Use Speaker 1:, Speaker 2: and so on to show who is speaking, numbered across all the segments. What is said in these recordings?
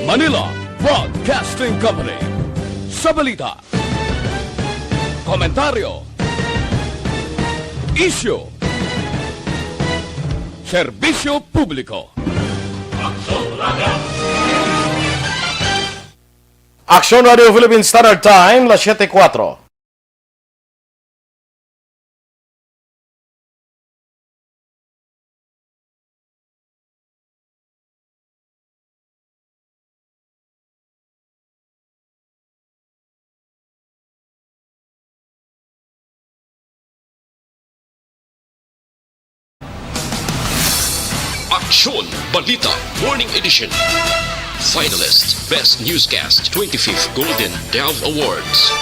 Speaker 1: Manila Broadcasting Company. Sa balita, komentaryo, issue, serbisyo publiko.
Speaker 2: Aksyon Radio Philippine Standard Time, las 7:04.
Speaker 3: Aksyon Balita Morning Edition. Finalist Best Newscast 25th Golden Dove Awards.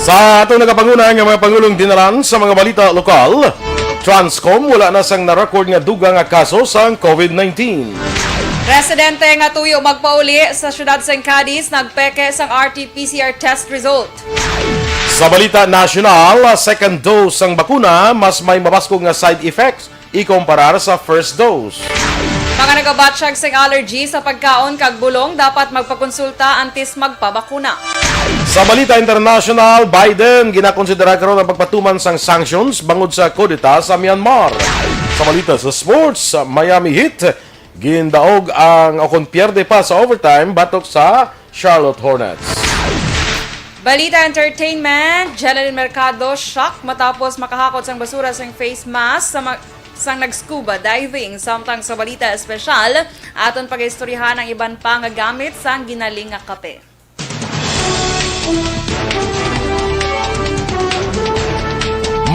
Speaker 2: Sa atong nagapanguna nga mga pangulong dinaran sa mga balita lokal, Transcom wala na sang na-record nga dugang nga kaso sa COVID-19.
Speaker 4: Residente nga tuyo magpauli sa syudad sa Cadiz nagpeke sang RT-PCR test result.
Speaker 2: Sa balita national, second dose sang bakuna mas may mabaskog nga side effects ikumparar sa first dose.
Speaker 4: Mga nagabatsyag sang allergy sa pagkaon kag bulong dapat magpakonsulta antes magpabakuna.
Speaker 2: Sa balita international, Biden ginakonsidera karon ang pagpatuman sang sanctions bangod sa kudeta sa Myanmar. Sa balita sa sports, Miami Heat gindaog ang akong pierde pa sa overtime batok sa Charlotte Hornets.
Speaker 4: Balita entertainment, Jelalyn Mercado shock matapos makahakot sang basura sang face mask sang nag-scuba diving. Samtang sa balita espesyal, aton pag-istoryahan ang iban pa nga gamit sang ginaling nga kape.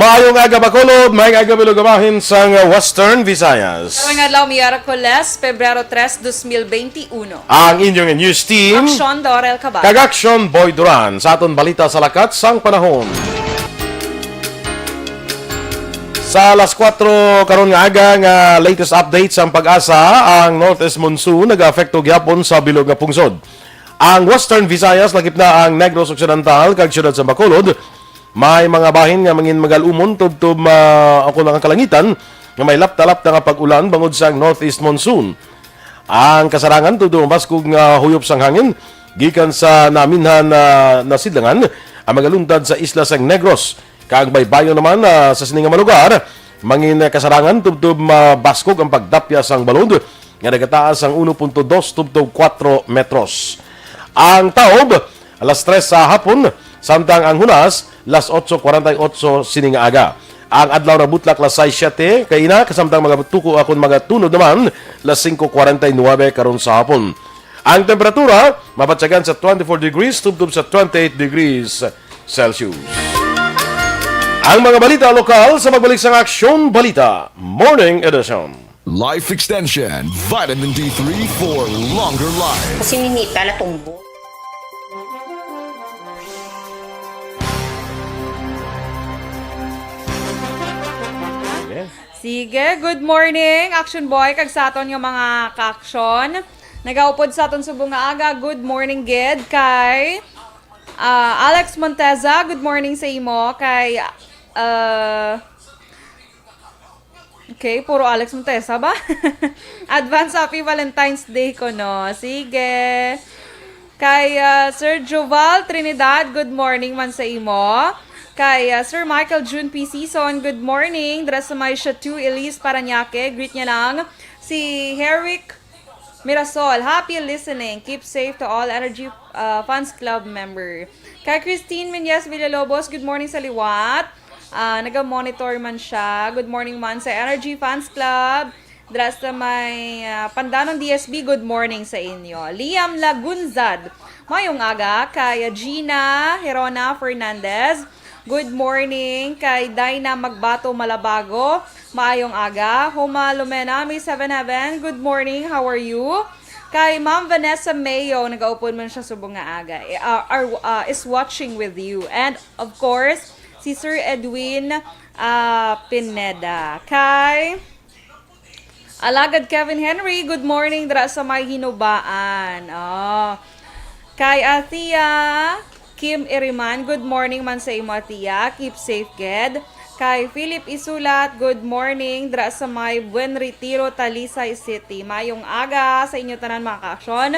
Speaker 2: Maayong aga Bacolod, maayong aga Bilogamahin sa Western Visayas.
Speaker 4: Karong adlaw Miyerkules, Pebrero 3, 2021.
Speaker 2: Ang inyong news team,
Speaker 4: Aksyon Dorel Cabatu.
Speaker 2: kag Aksyon Boy Duran sa aton balita sa lakat sang panahon. Sa alas 4 karon nga aga nga latest update sa pag-asa, ang Northeast Monsoon nag-aapekto gyapon sa bilog nga pungsod. Ang Western Visayas lakip na ang Negros Occidental kag siyudad sa Bacolod. May mga bahin nga mangin magalumon tubtob ako lang ang kalangitan nga may lapta-lapta nga pag-ulan bangod sa Northeast Monsoon. Ang kasarangan tubtob baskog nga huyop sang hangin gikan sa naminhan na sidlangan ang magaluntad sa isla sang Negros. Kaang baybayon naman sa sining nga lugar mangin kasarangan tubtob baskog ang pagdapya sang balod nga nagataas ang 1.2 tubtob 4 metros. Ang taob alas 3 sa hapon samtang ang hunas las 8:48 sining aga. Ang adlaw na butlak las 6:07 kay ina kasamtang mga tuko akon mga tunod naman las 5:49 karon sa hapon. Ang temperatura mabatsagan sa 24 degrees tubtob sa 28 degrees Celsius. Ang mga balita lokal sa magbalik sa Aksyon Balita Morning Edition.
Speaker 5: Life Extension, Vitamin D3 for longer life.
Speaker 6: Kasi ninita na tumbo.
Speaker 4: Sige, good morning, Action Boy, kag sa aton yung mga ka-aksyon. Nagaupod sa aton subong nga aga, good morning, Gid, kay Alex Monteza, good morning sa imo, kay, okay, puro Alex Monteza ba? Advance Happy Valentine's Day ko, no? Sige. Kay Sir Joval Trinidad, good morning man sa imo. Kay Sir Michael June P. Season, good morning. Dara sa may Shatu Elise Paranaque, greet niya lang. Si Herrick Mirasol, happy listening. Keep safe to all Energy Fans Club member. Kay Christine Menyes Villalobos, good morning sa liwat. Naga-monitor man siya. Good morning man sa Energy Fans Club. Dara sa may Pandanong DSB, good morning sa inyo. Liam Lagunzad, mayong aga. Kay Gina Herona Fernandez, good morning. Kay Dina Magbato Malabago, maayong aga. Homa Lumena, May 7 Heaven, good morning, how are you? Kay Ma'am Vanessa Mayo, nag-aupon man siya subong nga aga, is watching with you. And of course, si Sir Edwin Pineda. Kay Alagad Kevin Henry, good morning dara sa may hinubaan. Kay Athea Kim Iriman, good morning man sa imo atiya. Keep safe, Ged. Kay Philip Isulat, good morning. Dra sa may Buen Retiro, Talisay City. Mayong aga sa inyo tanan mga ka-aksyon.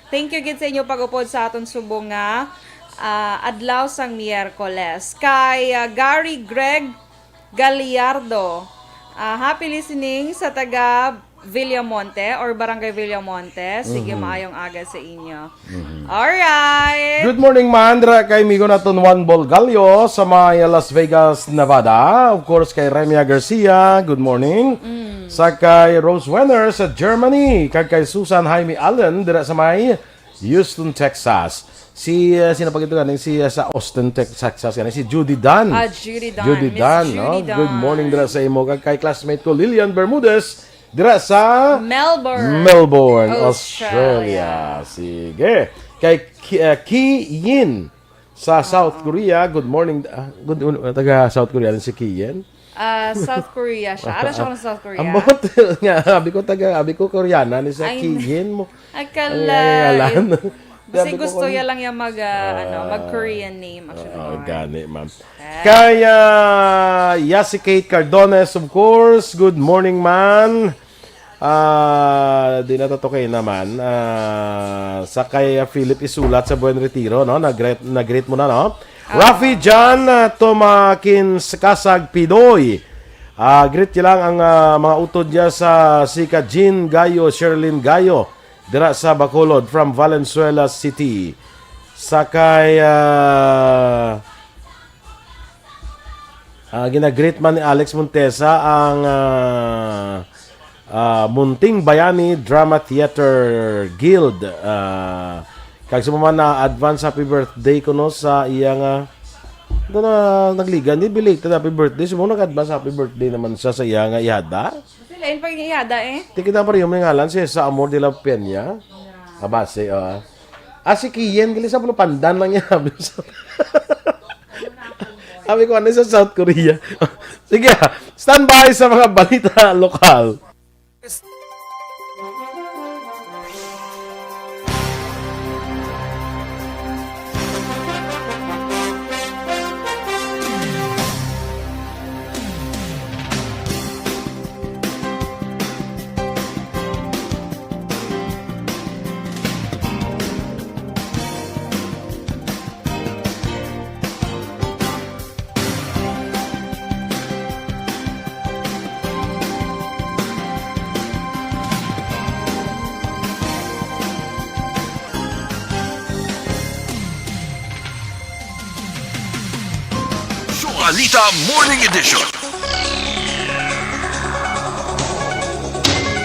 Speaker 4: Thank you gid sa inyo pag-upod sa aton subong nga adlaw sang Miyerkules. Kay Gary Greg Galliardo, happy listening sa taga Villamonte or Barangay Villamonte. Sige, maayong aga sa inyo. Alright!
Speaker 2: Good morning, Mandra. Kay Migo naton Juan Bolgalio sa may Las Vegas, Nevada. Of course, kay Remia Garcia. Good morning. Sa kay Rose Wenner sa Germany. Kay Susan Jaime Allen dira sa may Houston, Texas. Sino pa ito ganing sa Austin, Texas ganing si Judy Dunn.
Speaker 4: Judy Dunn.
Speaker 2: Judy
Speaker 4: Miss
Speaker 2: Dunn,
Speaker 4: Judy
Speaker 2: no?
Speaker 4: Dunn.
Speaker 2: Good morning dira sa imo kay classmate ko Lilian Bermudez dira sa Melbourne, Australia. Sige. Kay Ki Yin sa South Korea. Good morning. Taga South Korea din si Ki Yin.
Speaker 4: South Korea siya. Ano siya ng South Korea?
Speaker 2: Ambot nga, abi ko Koreana ni sa Ki Yin mo.
Speaker 4: Akala. Kasi gusto ya lang yung mag-Korean name.
Speaker 2: Gani, ma'am. Kaya Yasi Kate Cardones, of course. Good morning, man. Di natotokay naman. Sa kay Philip Isulat sa Buen Retiro, no? Nag-greet mo na, no? Rafi John Tomakin Kasag Pidoy. Greet niya lang ang mga utod niya sa Sika Jean Gayo, Sherlyn Gayo. Dira sa Bacolod from Valenzuela City. Sakay ginagreet man ni Alex Montesa ang Munting Bayani Drama Theater Guild. Kag sumama na advance happy birthday ko no sa iyang nagligan ni belated happy birthday. Sumama nag-advance happy birthday naman sa iyang ihada.
Speaker 4: Lain pa iyada
Speaker 2: Tikita pa rin yung ngalan siya sa Amor de la Peña. Abase, si Kiyen, gali sa pandan lang niya. Sabi ko, ano sa South Korea? Sige, standby sa mga balita lokal.
Speaker 5: Balita Morning Edition.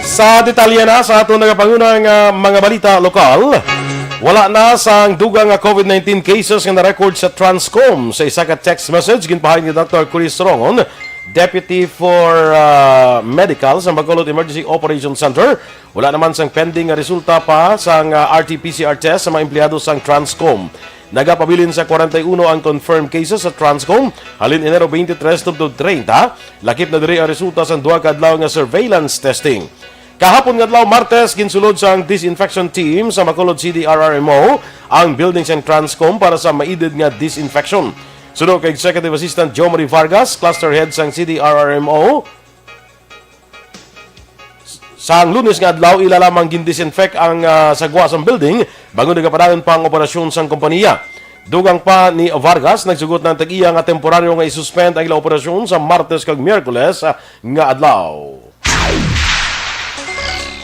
Speaker 2: Sa detalye na sa atong nagapangunang mga balita lokal, wala na sang dugang COVID-19 cases nga na-record sa Transcom. Sa isa ka text message ginpahay ni Dr. Chris Rongon, Deputy for Medical sa Bacolod Emergency Operations Center. Wala naman sang pending nga resulta pa sang RT-PCR test sa mga empleyado sang Transcom. Nagapabilin sa 41 ang confirmed cases sa Transcom. Halin Enero 23 tubtod 30, lakip na diri ang resulta sa duha ka adlaw nga surveillance testing. Kahapon nga adlaw Martes ginsulod sa disinfection team sa Bacolod CDRRMO ang building sa Transcom para sa maidid nga disinfection. Sunod kay Executive Assistant Jo Marie Vargas, Cluster Head sang CDRRMO. Sa Lunes nga adlaw ilalamang gindisinfect ang sagwa sa building bago nagapadayon pa ang operasyon sang kompanya. Dugang pa ni Vargas nagsugot ng tag-iya nga temporaryo nga isuspend ang ilang operasyon sa Martes kag Miyerkules nga adlaw.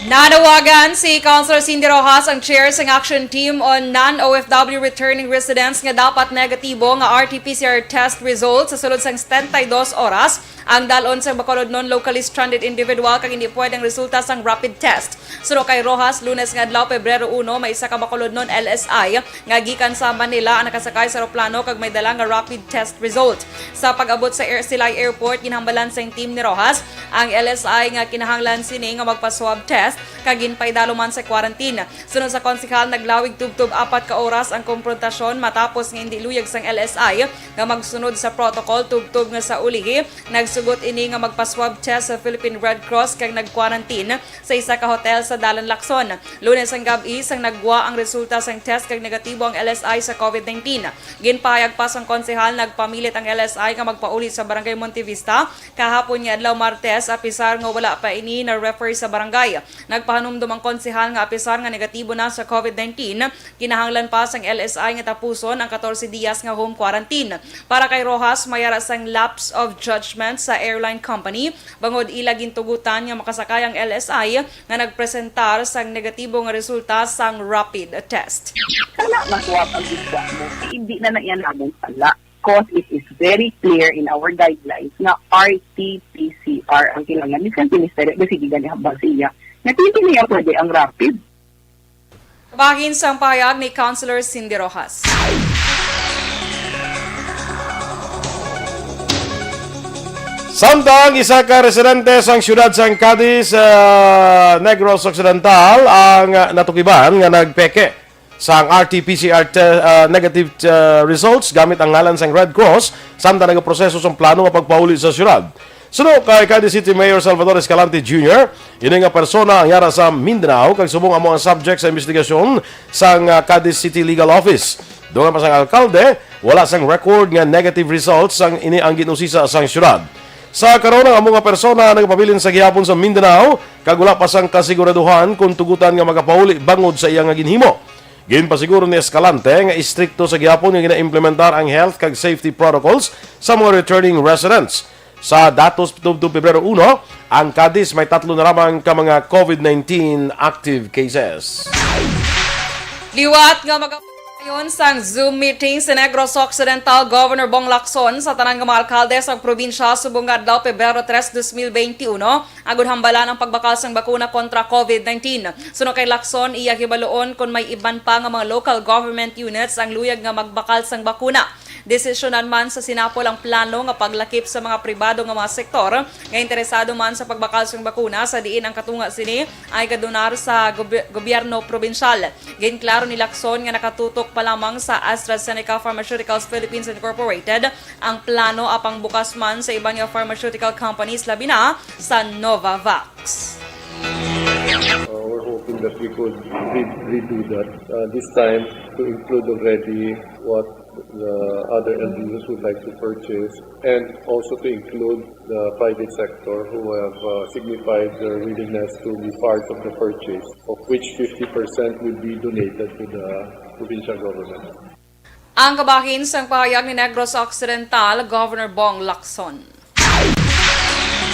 Speaker 4: Nanawagan si Councilor Cindy Rojas ang chair ng action team on non-OFW returning residents nga dapat negatibo nga RT-PCR test results sa sulod sang 72 oras ang dalon sa Bacolod non-locally stranded individual kag hindi pwedeng resulta sang rapid test. Suro kay Rojas, Lunes nga adlaw Pebrero 1, may isa ka Bacolod non LSI nga gikan sa Manila ang nakasakay sa eroplano kag may dala nga rapid test result. Sa pag-abot sa Silay Airport, ginhambalan sa team ni Rojas ang LSI nga kinahanglan sini nga magpa-swab test kagin paidalo man sa quarantine. Sunod sa konsikal, naglawig tubtub 4 ka oras ang konfrontasyon matapos nga hindi luyag sang LSI nga magsunod sa protocol tubtub nga sa ulihi. Nagsunod nagsugot ini nga magpa-swab test sa Philippine Red Cross kag nag-quarantine sa isa ka hotel sa Dalan, Lacson. Lunes ang gabi sang nagwa ang resulta sang test kag negatibo ang LSI sa COVID-19. Ginpahayag pa sang konsehal nagpamilit ang LSI nga magpaulit sa Barangay Montevista kahapon nga adlaw Martes apisar nga wala pa ini na refer sa barangay. Nagpahanumdum ang konsehal nga apisar nga negatibo na sa COVID-19, kinahanglan pa sang LSI nga tapuson ang 14 diyas nga home quarantine. Para kay Rojas, mayara sang lapse of judgment sa airline company bangod ila gintugutan nga makasakay ang LSI nga nagpresentar sang negatibo nga resulta sang rapid test.
Speaker 6: Sana makuha pag-iswa mo. Hindi na yan namong pala. Because it is very clear in our guidelines na RT-PCR ang kailangan. Miskan sinistere, sige ganyan ang basiya. Natinti niya pwede ang rapid.
Speaker 4: Bahin sang pahayag ni Councilor Cindy Rojas.
Speaker 2: Samtang isa ka residente sang siyudad sang Cadiz, Negros Occidental ang natukiban nga nagpeke sang RT-PCR negative results gamit ang ngalan sang Red Cross samtang nagaproseso sang plano nga pagpauli sa siyudad. Suno kay Cadiz City Mayor Salvador Escalante Jr., ini nga persona ang yara sa Mindanao kag subong amo ang subject sa investigasyon sang Cadiz City Legal Office. Doon pa sang alkalde, wala sang record nga negative results sang ini ang ginusisa sang siyudad. Sa karon ang mga persona nagpabilin sa gihapon sa Mindanao kag wala pa sang kasiguraduhan kung tugutan nga magapauli bangod sa iyang ginhimo. Ginpasiguro ni Escalante nga istrikto sa gihapon nga gina-implementar ang health kag safety protocols sa mga returning residents. Sa datos tubtub Pebrero 1, ang Cadiz may 3 na ramang ka mga COVID-19 active cases.
Speaker 4: Liwat nga Ayon sang Zoom meeting sa Negros Occidental Governor Bong Lacson sa tanang mga alkalde sa probinsya subong adlaw Pebrero 3, 2021 agud hambalan ang pagbakal sang bakuna kontra COVID-19. Suno kay Lacson iya hibaloon kung may iban pa nga mga local government units ang luyag nga magbakal sang bakuna. Desisyonan man sa sinapol ang plano nga paglakip sa mga pribado nga mga sektor nga interesado man sa pagbakal sang bakuna sa diin ang katunga sini ay kadonar sa gobyerno probinsyal. Ginklaro ni Lacson nga nakatutok pa lamang sa AstraZeneca Pharmaceuticals Philippines Incorporated ang plano apang bukas man sa ibang pharmaceutical companies labi na sa Novavax.
Speaker 7: We're hoping that we could redo that this time to include already what the other LGUs would like to purchase and also to include the private sector who have signified their willingness to be part of the purchase, of which 50% will be donated to the provincial government.
Speaker 4: Ang kabahin sang pahayag ni Negros Occidental, Governor Bong Lacson.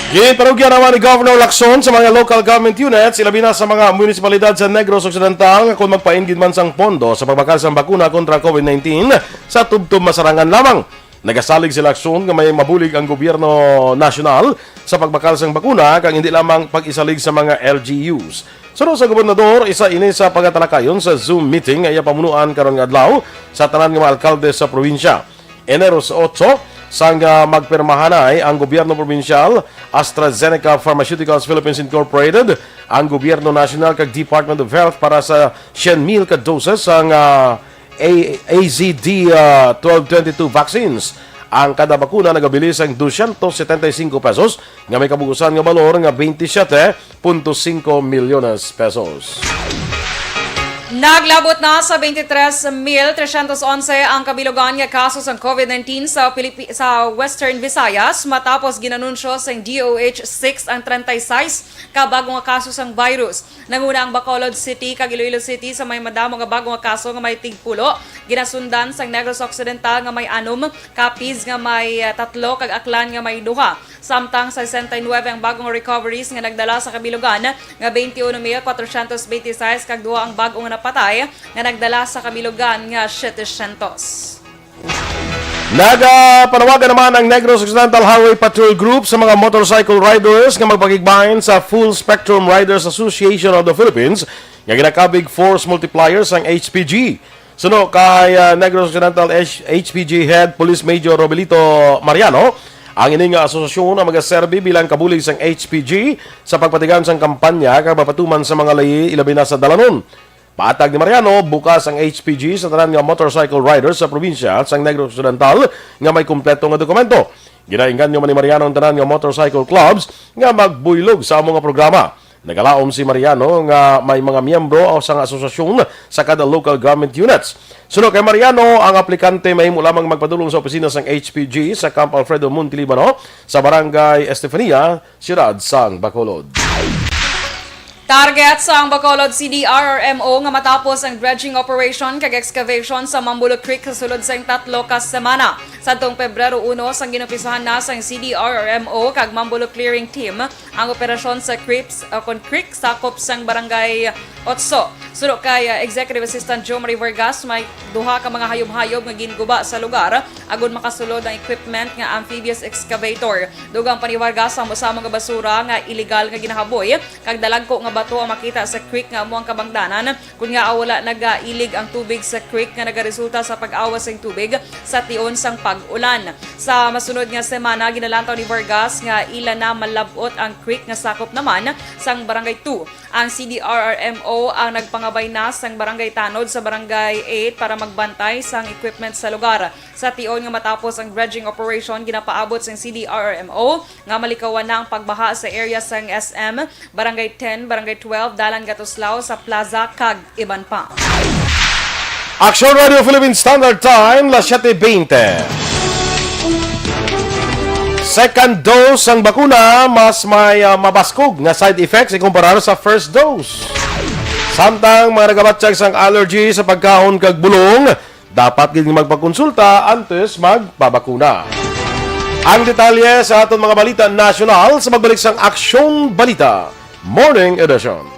Speaker 2: Ginparugyan naman ni Governor Lacson sa mga local government units, ilabi na sa mga munisipalidad sa Negros Occidental kung magpaingid man sang pondo sa pagbakal sang bakuna kontra COVID-19 sa tubtub masarangan lamang. Nagasalig si Lacson nga may mabulig ang gobyerno nasyonal sa pagbakal sang bakuna kang hindi lamang pag-isalig sa mga LGUs. Sunod sa gobernador, isa ini sa pagatalakayon sa Zoom meeting ay pamunuan karon nga adlaw sa tanan nga mga alkalde sa probinsya. Enero 8 sang magpirmahanay ang gobyerno probinsyal, AstraZeneca Pharmaceuticals Philippines Incorporated, ang gobyerno nasyonal kag Department of Health para sa 100,000 ka doses ang AZD 1222 vaccines. Ang kada bakuna nagabilis ang 275 pesos nga may kabugusan nga balor nga 27.5 milyones pesos.
Speaker 4: Naglabot na sa 23,311 ang kabilugan nga kaso sa COVID-19 sa Western Visayas matapos ginanunsyo sa DOH 6 ang 36 ka bagong kaso sa virus. Nanguna ang Bacolod City kag Iloilo City sa may madamo nga bagong kaso nga may tigpulo. Ginasundan sa Negros Occidental nga may 6, Capiz nga may 3 kag Aklan nga may 2. Samtang sa 69 ang bagong recoveries nga nagdala sa kabilugan nga 21,426 kag 2 ang bagong napatay nga nagdala sa kabilugan nga 700.
Speaker 2: Nagapanawagan naman ang Negros Occidental Highway Patrol Group sa mga motorcycle riders nga magpakigbahin sa Full Spectrum Riders Association of the Philippines nga ginakabig force multipliers ang HPG. Suno kay Negros Occidental HPG Head Police Major Robelito Mariano, ang ining asosasyon ang magaserbi bilang kabulig sang HPG sa pagpatigan sang kampanya kag mapatuman sa mga layi ilabi na sa dalanon. Paatag ni Mariano, bukas ang HPG sa tanan nga motorcycle riders sa probinsya sang Negros Occidental nga may kumpleto nga dokumento. Ginaingan nyo man ni Mariano ang tanan nga motorcycle clubs nga magbuylog sa among nga programa. Nagalaom si Mariano nga may mga miyembro o sa asosasyon sa kada local government units. Sunod kay Mariano, ang aplikante mahimo lamang magpadulong sa opisina sang HPG sa Camp Alfredo Montelibano sa Barangay Estefania, Siyudad sang Bacolod.
Speaker 4: Target sa ang Bacolod CDRRMO nga matapos ang dredging operation kag excavation sa Mambulo Creek sa sulod sa 3 ka semana. Sa tong Pebrero 1 sang ginupisahan na sang CDRRMO kag Mambulo Clearing Team ang operasyon sa creek sakop sang Barangay Otso. Sulod kay Executive Assistant Joe Marie Vargas, may duha ka mga hayob-hayob nga ginguba sa lugar agon makasulod ang equipment nga amphibious excavator. Dugang pa ni Vargas ang mosamang nga basura nga illegal nga ginahaboy kag dalagko nga bato ang makita sa creek nga amo ang kabangdanan kun nga wala nagailig ang tubig sa creek nga nagaresulta sa pag-awas ng tubig sa tion sang pag-ulan. Sa masunod nga semana ginalantaw ni Vargas nga ila na malabot ang creek nga sakop naman sang Barangay 2. Ang CDRRMO ang nagpangabay na sang Barangay Tanod sa Barangay 8 para magbantay sang equipment sa lugar. Sa tion nga matapos ang dredging operation ginapaabot sang CDRRMO nga malikawan na ang pagbaha sa area sang SM, Barangay 10, Barangay 12, Dalan Gatuslao sa Plaza kag iban pa.
Speaker 2: Aksyon Radio Philippine Standard Time, las 7:20. Second dose ang bakuna, mas may mabaskog nga side effects ikumpara sa first dose. Samtang mga nagabatsyag sang allergy sa pagkaon kag bulong, dapat gid magpakonsulta antes magpabakuna. Ang detalye sa aton mga balita nasyonal sa magbalik sang Aksyon Balita Morning Edition.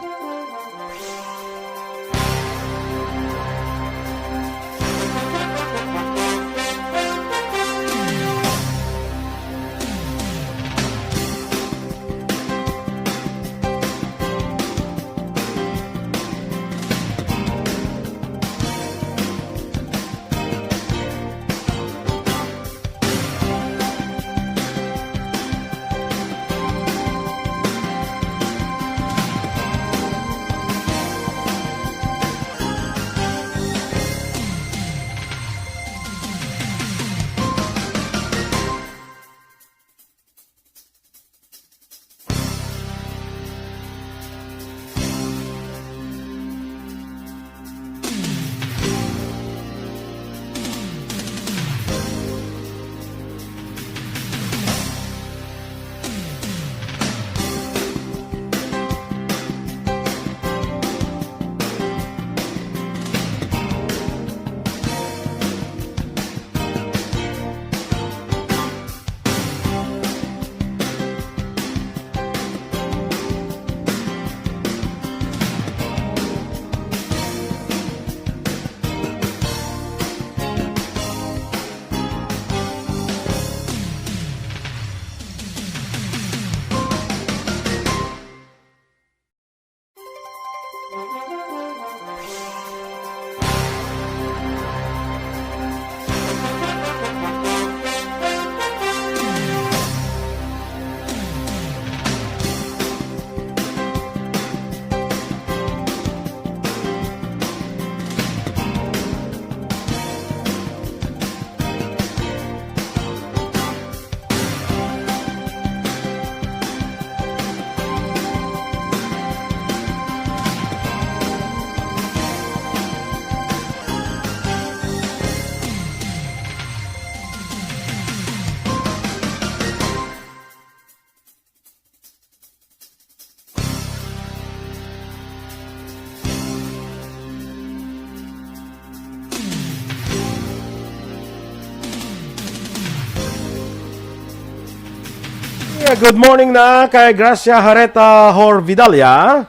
Speaker 2: Good morning na kay Gracia Hareta Horvidalia.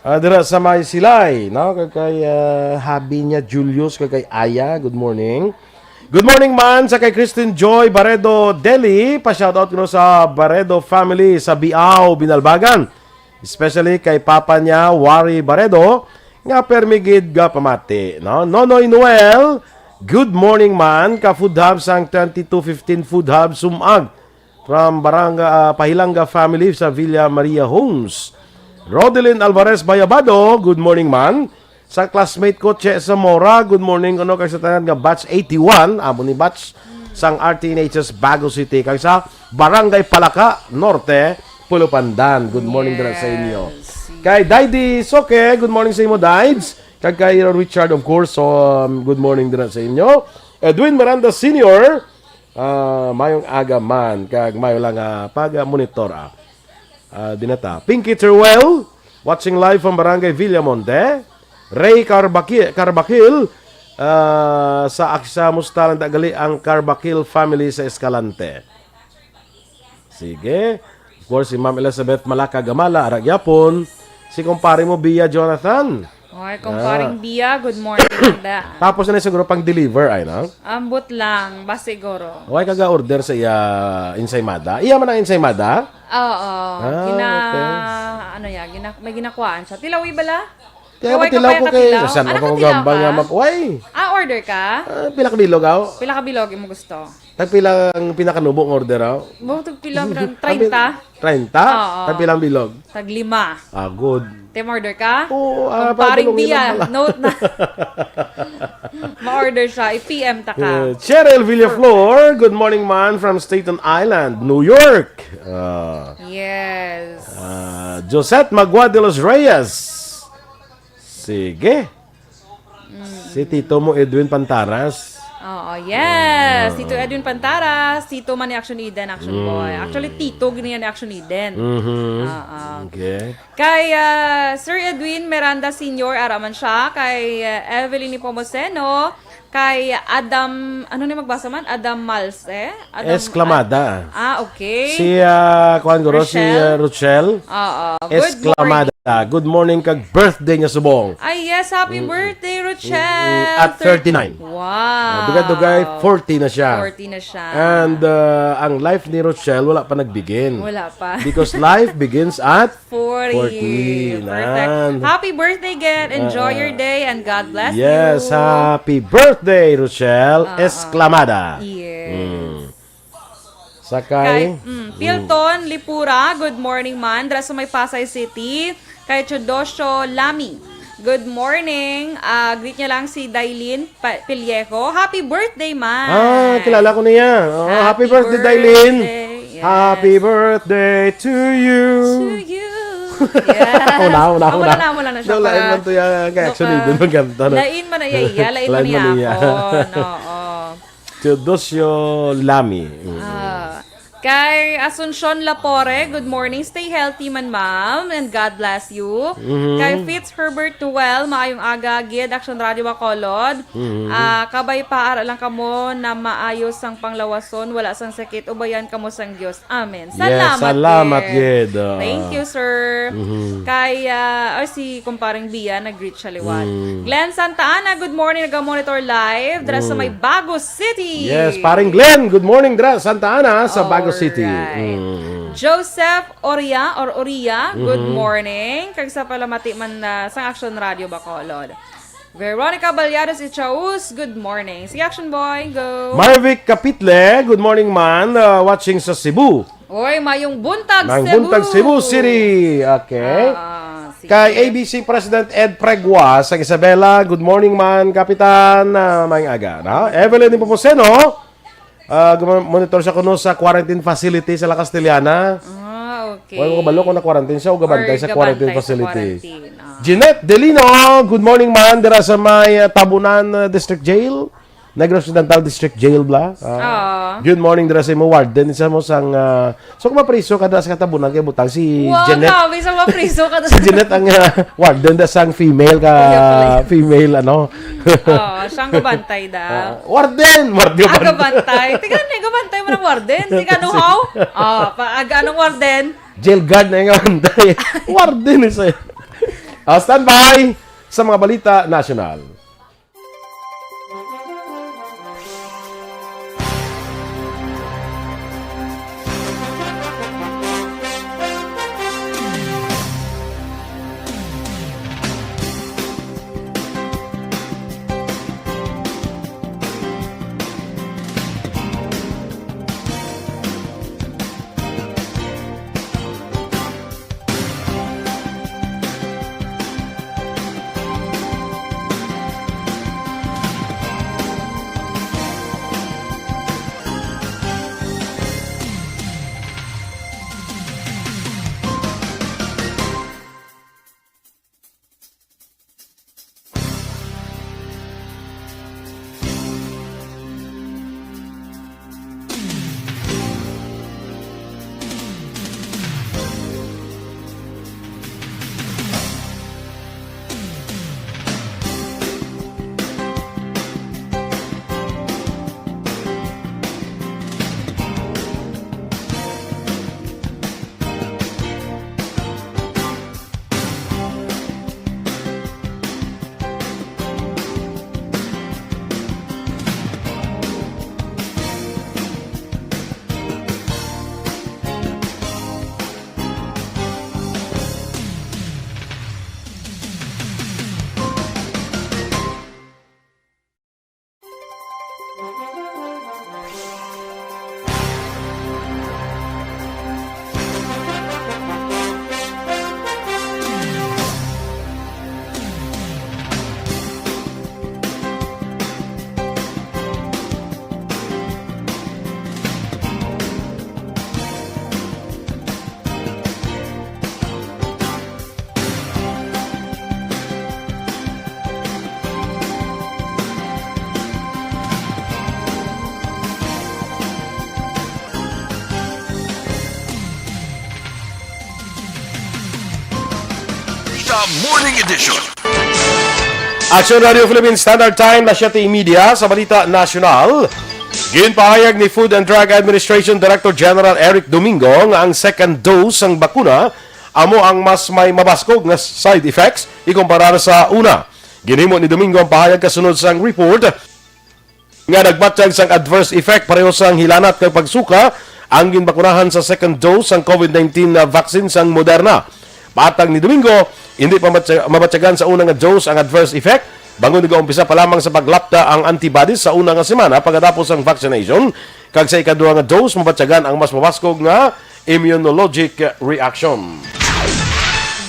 Speaker 2: Dira sa may silay, no? Kay habi niya Julius, kay Aya. Good morning. Good morning man sa kay Christine Joy Baredo Deli. Pa-shoutout ko sa Baredo family sa Biao, Binalbagan. Especially kay papa niya, Wari Baredo, nga permigid ga pamati, no? Nonoy Noel. Good morning man ka Food Hub sang 2215 Food Hub Sumag. From Barangay Pahilanga family sa Villa Maria Homes. Rodelyn Alvarez Bayabado, good morning man. Sa classmate ko Che Zamora, good morning. Ano kay sa tanan nga batch 81, amo ni batch sang RTNHS Bago City kag sa Barangay Palaka Norte, Pulupandan. Good morning dira sa inyo. Kay Daydi Soke, good morning sa inyo, Dides. Kag kay Richard, of course, so good morning dira sa inyo. Edwin Miranda Senior, mayong aga man, kag mayo lang pag-monitor. Dinata. Pinky Terwell, watching live from Barangay Villamonte. Ray Carbakil, sa Aksa Mustalan Dagali ang Carbakil family sa Escalante. Sige. Of course, si Ma'am Elizabeth Malaka Gamala, Aragyapon. Si kumpare mo, Bia Jonathan.
Speaker 4: Okay, kumparing Bia, good morning.
Speaker 2: Tapos na siguro pang deliver, ay no?
Speaker 4: Ambot lang, ba siguro.
Speaker 2: Okay, kaga-order sa iya ensaymada. Iya man ang ensaymada?
Speaker 4: Oo.
Speaker 2: Okay.
Speaker 4: Ano ya, may ginakuhaan siya. Tilawi bala?
Speaker 2: Kaya
Speaker 4: Kaway
Speaker 2: matilaw ko kay...
Speaker 4: tilaw?
Speaker 2: Saan
Speaker 4: Ano
Speaker 2: ako
Speaker 4: ka
Speaker 2: gambang
Speaker 4: tilaw
Speaker 2: nga
Speaker 4: ka?
Speaker 2: Uy!
Speaker 4: Order ka?
Speaker 2: Pila ka bilog aw?
Speaker 4: Pila ka bilog mo gusto?
Speaker 2: Tagpila ang pinakanubong order aw?
Speaker 4: Bukod pila, 30?
Speaker 2: 30?
Speaker 4: Oo.
Speaker 2: Tagpilang bilog?
Speaker 4: Tag 5.
Speaker 2: Good.
Speaker 4: Team order ka?
Speaker 2: Oo.
Speaker 4: Paring Bia, note na. Ma-order siya, i-PM ta ka.
Speaker 2: Cheryl Villaflor, good morning man from Staten Island, New York.
Speaker 4: Yes.
Speaker 2: Josette Magua de los Reyes. Sige. Si Tito mo Edwin Pantaras.
Speaker 4: Oo, yes. Tito Edwin Pantaras. Tito man ni Aksyon Eden, Action Boy. Actually, Tito ganyan ni Action Eden.
Speaker 2: Okay.
Speaker 4: Kay Sir Edwin Miranda Senior, araman siya. Kay Evelyn Pomoseno. Kay Adam, ano na magbasa man? Adam Malse?
Speaker 2: Esclamada.
Speaker 4: Okay.
Speaker 2: Si, kuhan guro, si Rochelle. Esclamada. Good morning kag birthday niya subong.
Speaker 4: Ay, yes. Happy birthday, Rochelle.
Speaker 2: At 39.
Speaker 4: Wow.
Speaker 2: Dugay-dugay, 40 na siya.
Speaker 4: 40 na siya.
Speaker 2: And ang life ni Rochelle, wala pa nagbigin.
Speaker 4: Wala pa.
Speaker 2: Because life begins at
Speaker 4: 40.
Speaker 2: 40.
Speaker 4: Perfect.
Speaker 2: Nan.
Speaker 4: Happy birthday, Get. Enjoy your day and God bless you.
Speaker 2: Yes, happy birthday, Rochelle. Esclamada.
Speaker 4: Yes.
Speaker 2: Sakay.
Speaker 4: Pilton Lipura, good morning man. Dra sa may Pasay City. Kay Chodosyo Lami. Good morning. Greet niya lang si Dailin Pilieco. Happy birthday, man.
Speaker 2: Kilala ko niya. Happy birthday, Dailin.
Speaker 4: Yes.
Speaker 2: Happy birthday to you.
Speaker 4: To you. Yes. Wala na siya.
Speaker 2: Lain man to yan. Kaya actually, doon maganda.
Speaker 4: Lain man na iya. Lain man niya ako.
Speaker 2: Teodosio Lami.
Speaker 4: Kay Asuncion Lapore, good morning. Stay healthy man, ma'am. And God bless you. Kay Fitz Herbert Tuwel, maayong aga. Gid, Action Radio Bacolod. Kabay paara lang kamo na maayos ang panglawason. Wala sang sakit. Ubayan kamo sang Diyos. Amen.
Speaker 2: Salamat, Gid.
Speaker 4: Thank you, sir. Kay, si kumparing Bia, nag-greet siya liwan. Glenn Santa Ana, good morning. Nag-monitor live. Dra sa may Bago City.
Speaker 2: Yes, paring Glenn. Good morning, Dra. Santa Ana sa Bago City.
Speaker 4: Joseph Oria, good morning. Kag sa palamati man sa Action Radio Bacolod. Veronica Balyares Ichaus, good morning. Si Action Boy, go.
Speaker 2: Marvic Kapitle, good morning man. Watching sa Cebu.
Speaker 4: Oy, mayong buntag
Speaker 2: Cebu City. Okay. Kay ABC President Ed Pregua sa Isabela, good morning man, Kapitan. May aga. Evelyn Pomoseno. Monitor siya kuno sa quarantine facility sa La Castellana.
Speaker 4: Okay.
Speaker 2: Wala ko balo kung na-quarantine siya o gabantay sa quarantine facility. Jeanette Delino, good morning man. Dira sa may Tabunan District Jail. Negros Occidental District Jail bla. Good morning dira sa mo warden isa mo sang so kung mapriso kada sa Tabunan kay butang si Jeanette.
Speaker 4: Wow, sa mapriso kada
Speaker 2: si Jeanette ang warden da sang female female ano.
Speaker 4: Siyang gabantay da.
Speaker 2: Warden
Speaker 4: gabantay. Tigan ni gabantay mo ng warden. Tiga no how? Anong warden?
Speaker 2: Jail guard na yung gabantay. Warden isa. Stand by sa mga balita national.
Speaker 5: Balita Morning Edition.
Speaker 2: Aksyon Radio Philippines Standard Time na 7:30 sa Balita Nasional. Ginpahayag ni Food and Drug Administration Director General Eric Domingo nga ang second dose ng bakuna amo ang mas may mabaskog nga side effects ikumpara sa una. Ginhimo ni Domingo ang pahayag kasunod sang report nga nagmatchag sang adverse effect pareho sang hilanat kay pagsuka ang ginbakunahan sa second dose ng COVID-19 vaccine sang Moderna. Patag ni Domingo, hindi pa mabatyagan sa unang dose ang adverse effect. Bangon nag-umpisa pa lamang sa paglapta ang antibodies sa unang semana pagkatapos ang vaccination. Kag sa ikaduha nga dose, mabatyagan ang mas mabaskog nga immunologic reaction.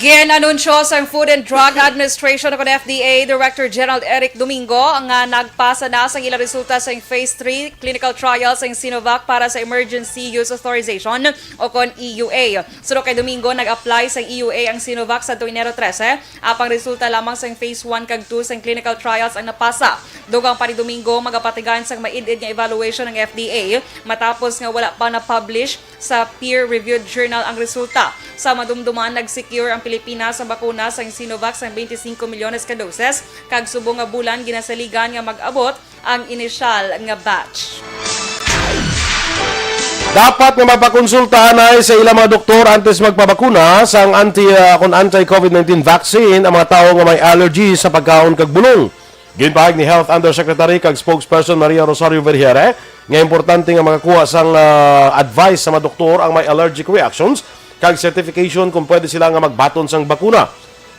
Speaker 4: Ginanunsyo sa Food and Drug Administration ng FDA Director General Eric Domingo nga nagpasa na sa ilang resulta sa Phase 3 clinical trials ng Sinovac para sa Emergency Use Authorization o kon EUA. Sunod kay Domingo, nag-apply sa EUA ang Sinovac sa Enero 13. Apang resulta lamang sa Phase 1 kag 2 sa clinical trials ang napasa. Dugang pa ni Domingo, magapatigan sa maidid nga evaluation ng FDA matapos nga wala pa na-publish sa peer-reviewed journal ang resulta. Sa madumduman, nag-secure ang Pilipinas sa bakuna sa Sinovac sa 25 milyones ka doses, kag subong nga bulan ginasaligan nga mag-abot ang initial nga batch.
Speaker 2: Dapat nga mapakonsultahan ay sa ilang mga doktor antes magpabakuna sa anti-COVID-19 vaccine ang mga tao nga may allergy sa pagkaon kag bulong. Ginpahayag ni Health Undersecretary kag spokesperson Maria Rosario Vergere nga importante nga makakuha sang advice sa mga doktor ang may allergic reactions kag certification kung pwede sila nga magbaton sang bakuna.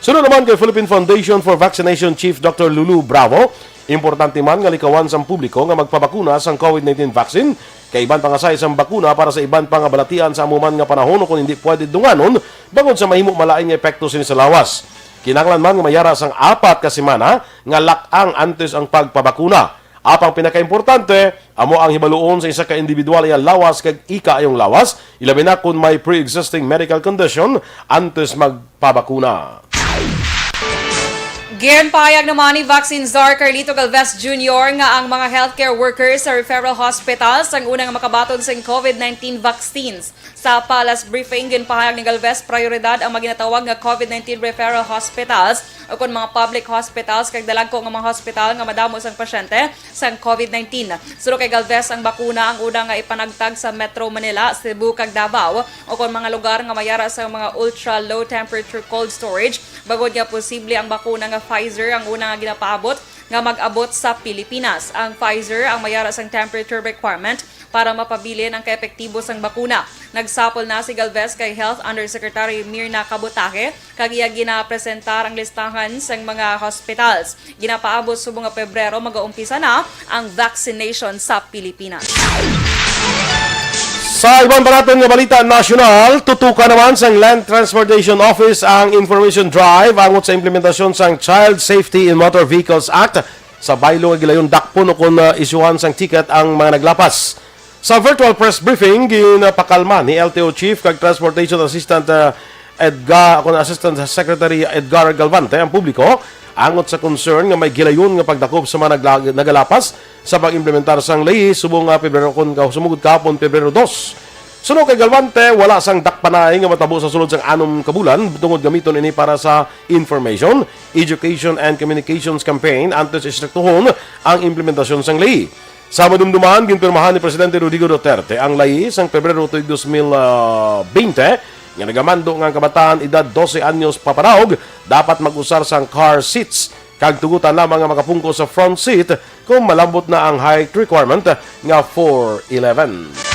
Speaker 2: Sunod naman kay Philippine Foundation for Vaccination Chief Dr. Lulu Bravo, importante man nga likawan sang publiko nga magpabakuna sang COVID-19 vaccine kay iban pangasay sang bakuna para sa iban pangabalatian sa amuman nga panahon kung hindi pwede dunganon bangod sa mahimo malain nga epekto sini sa lawas. Kinahanglan man nga mayara sang 4 ka semana nga lakang antes ang pagpabakuna. Apang pinakaimportante, amo ang hibaluon sa isa ka individual iya lawas kag ika ayong lawas, ilabi na kung may pre-existing medical condition antes magpabakuna.
Speaker 4: Ginpahayag naman ni Vaccine Czar Carlito Galvez Jr. nga ang mga healthcare workers sa referral hospitals ang unang makabaton sa COVID-19 vaccines. Sa palas briefing, ginpahayag ni Galvez prioridad ang maginatawag nga COVID-19 referral hospitals o kung mga public hospitals kag dalagko nga mga hospital nga madamo sang pasyente sa COVID-19. Suro kay Galvez ang bakuna ang unang nga ipanagtag sa Metro Manila, Cebu kag Davao o kung mga lugar nga mayara sa mga ultra low temperature cold storage bagod nga posible ang bakuna nga Pfizer ang unang nga ginapaabot nga mag-abot sa Pilipinas. Ang Pfizer ang mayara sang temperature requirement para mapabilin ang kaepektibo sang bakuna. Nagsapol na si Galvez kay Health Undersecretary Mirna Cabutaje kag iya ginapresentar ang listahan sang mga hospitals. Ginapaabot subong nga Pebrero mag-uumpisa na ang vaccination sa Pilipinas.
Speaker 2: Sa ibang baraton nga balita nasyonal, tutukan naman sa Land Transportation Office ang information drive angot sa implementasyon sang Child Safety in Motor Vehicles Act sa baylo nga gilayon dakpon o kung isyuhan sang ticket ang mga naglapas. Sa virtual press briefing, ginapakalma ni LTO Chief kag Transportation Assistant Assistant Secretary Edgar Galvante ang publiko angot sa concern nga may gilayon nga pagdakop sa mga nagalapas sa pag-implementar sang lei subong Pebrero kun sumugod kahapon Pebrero 2. Sunod kay Galvante, wala sang dakpanay nga matabo sa sulod sang 6 ka bulan tungod gamiton ini para sa information, education and communications campaign antes istriktuhon ang implementasyon sang lei. Sa madumduman, ginpirmahan ni Presidente Rodrigo Duterte ang lei sang Pebrero 2020 nga nagamando nga ang kabataan edad 12 anyos papanaog dapat mag-usar sang car seats kag tugutan lamang nga makapungko sa front seat kung malambot na ang height requirement nga 4'11".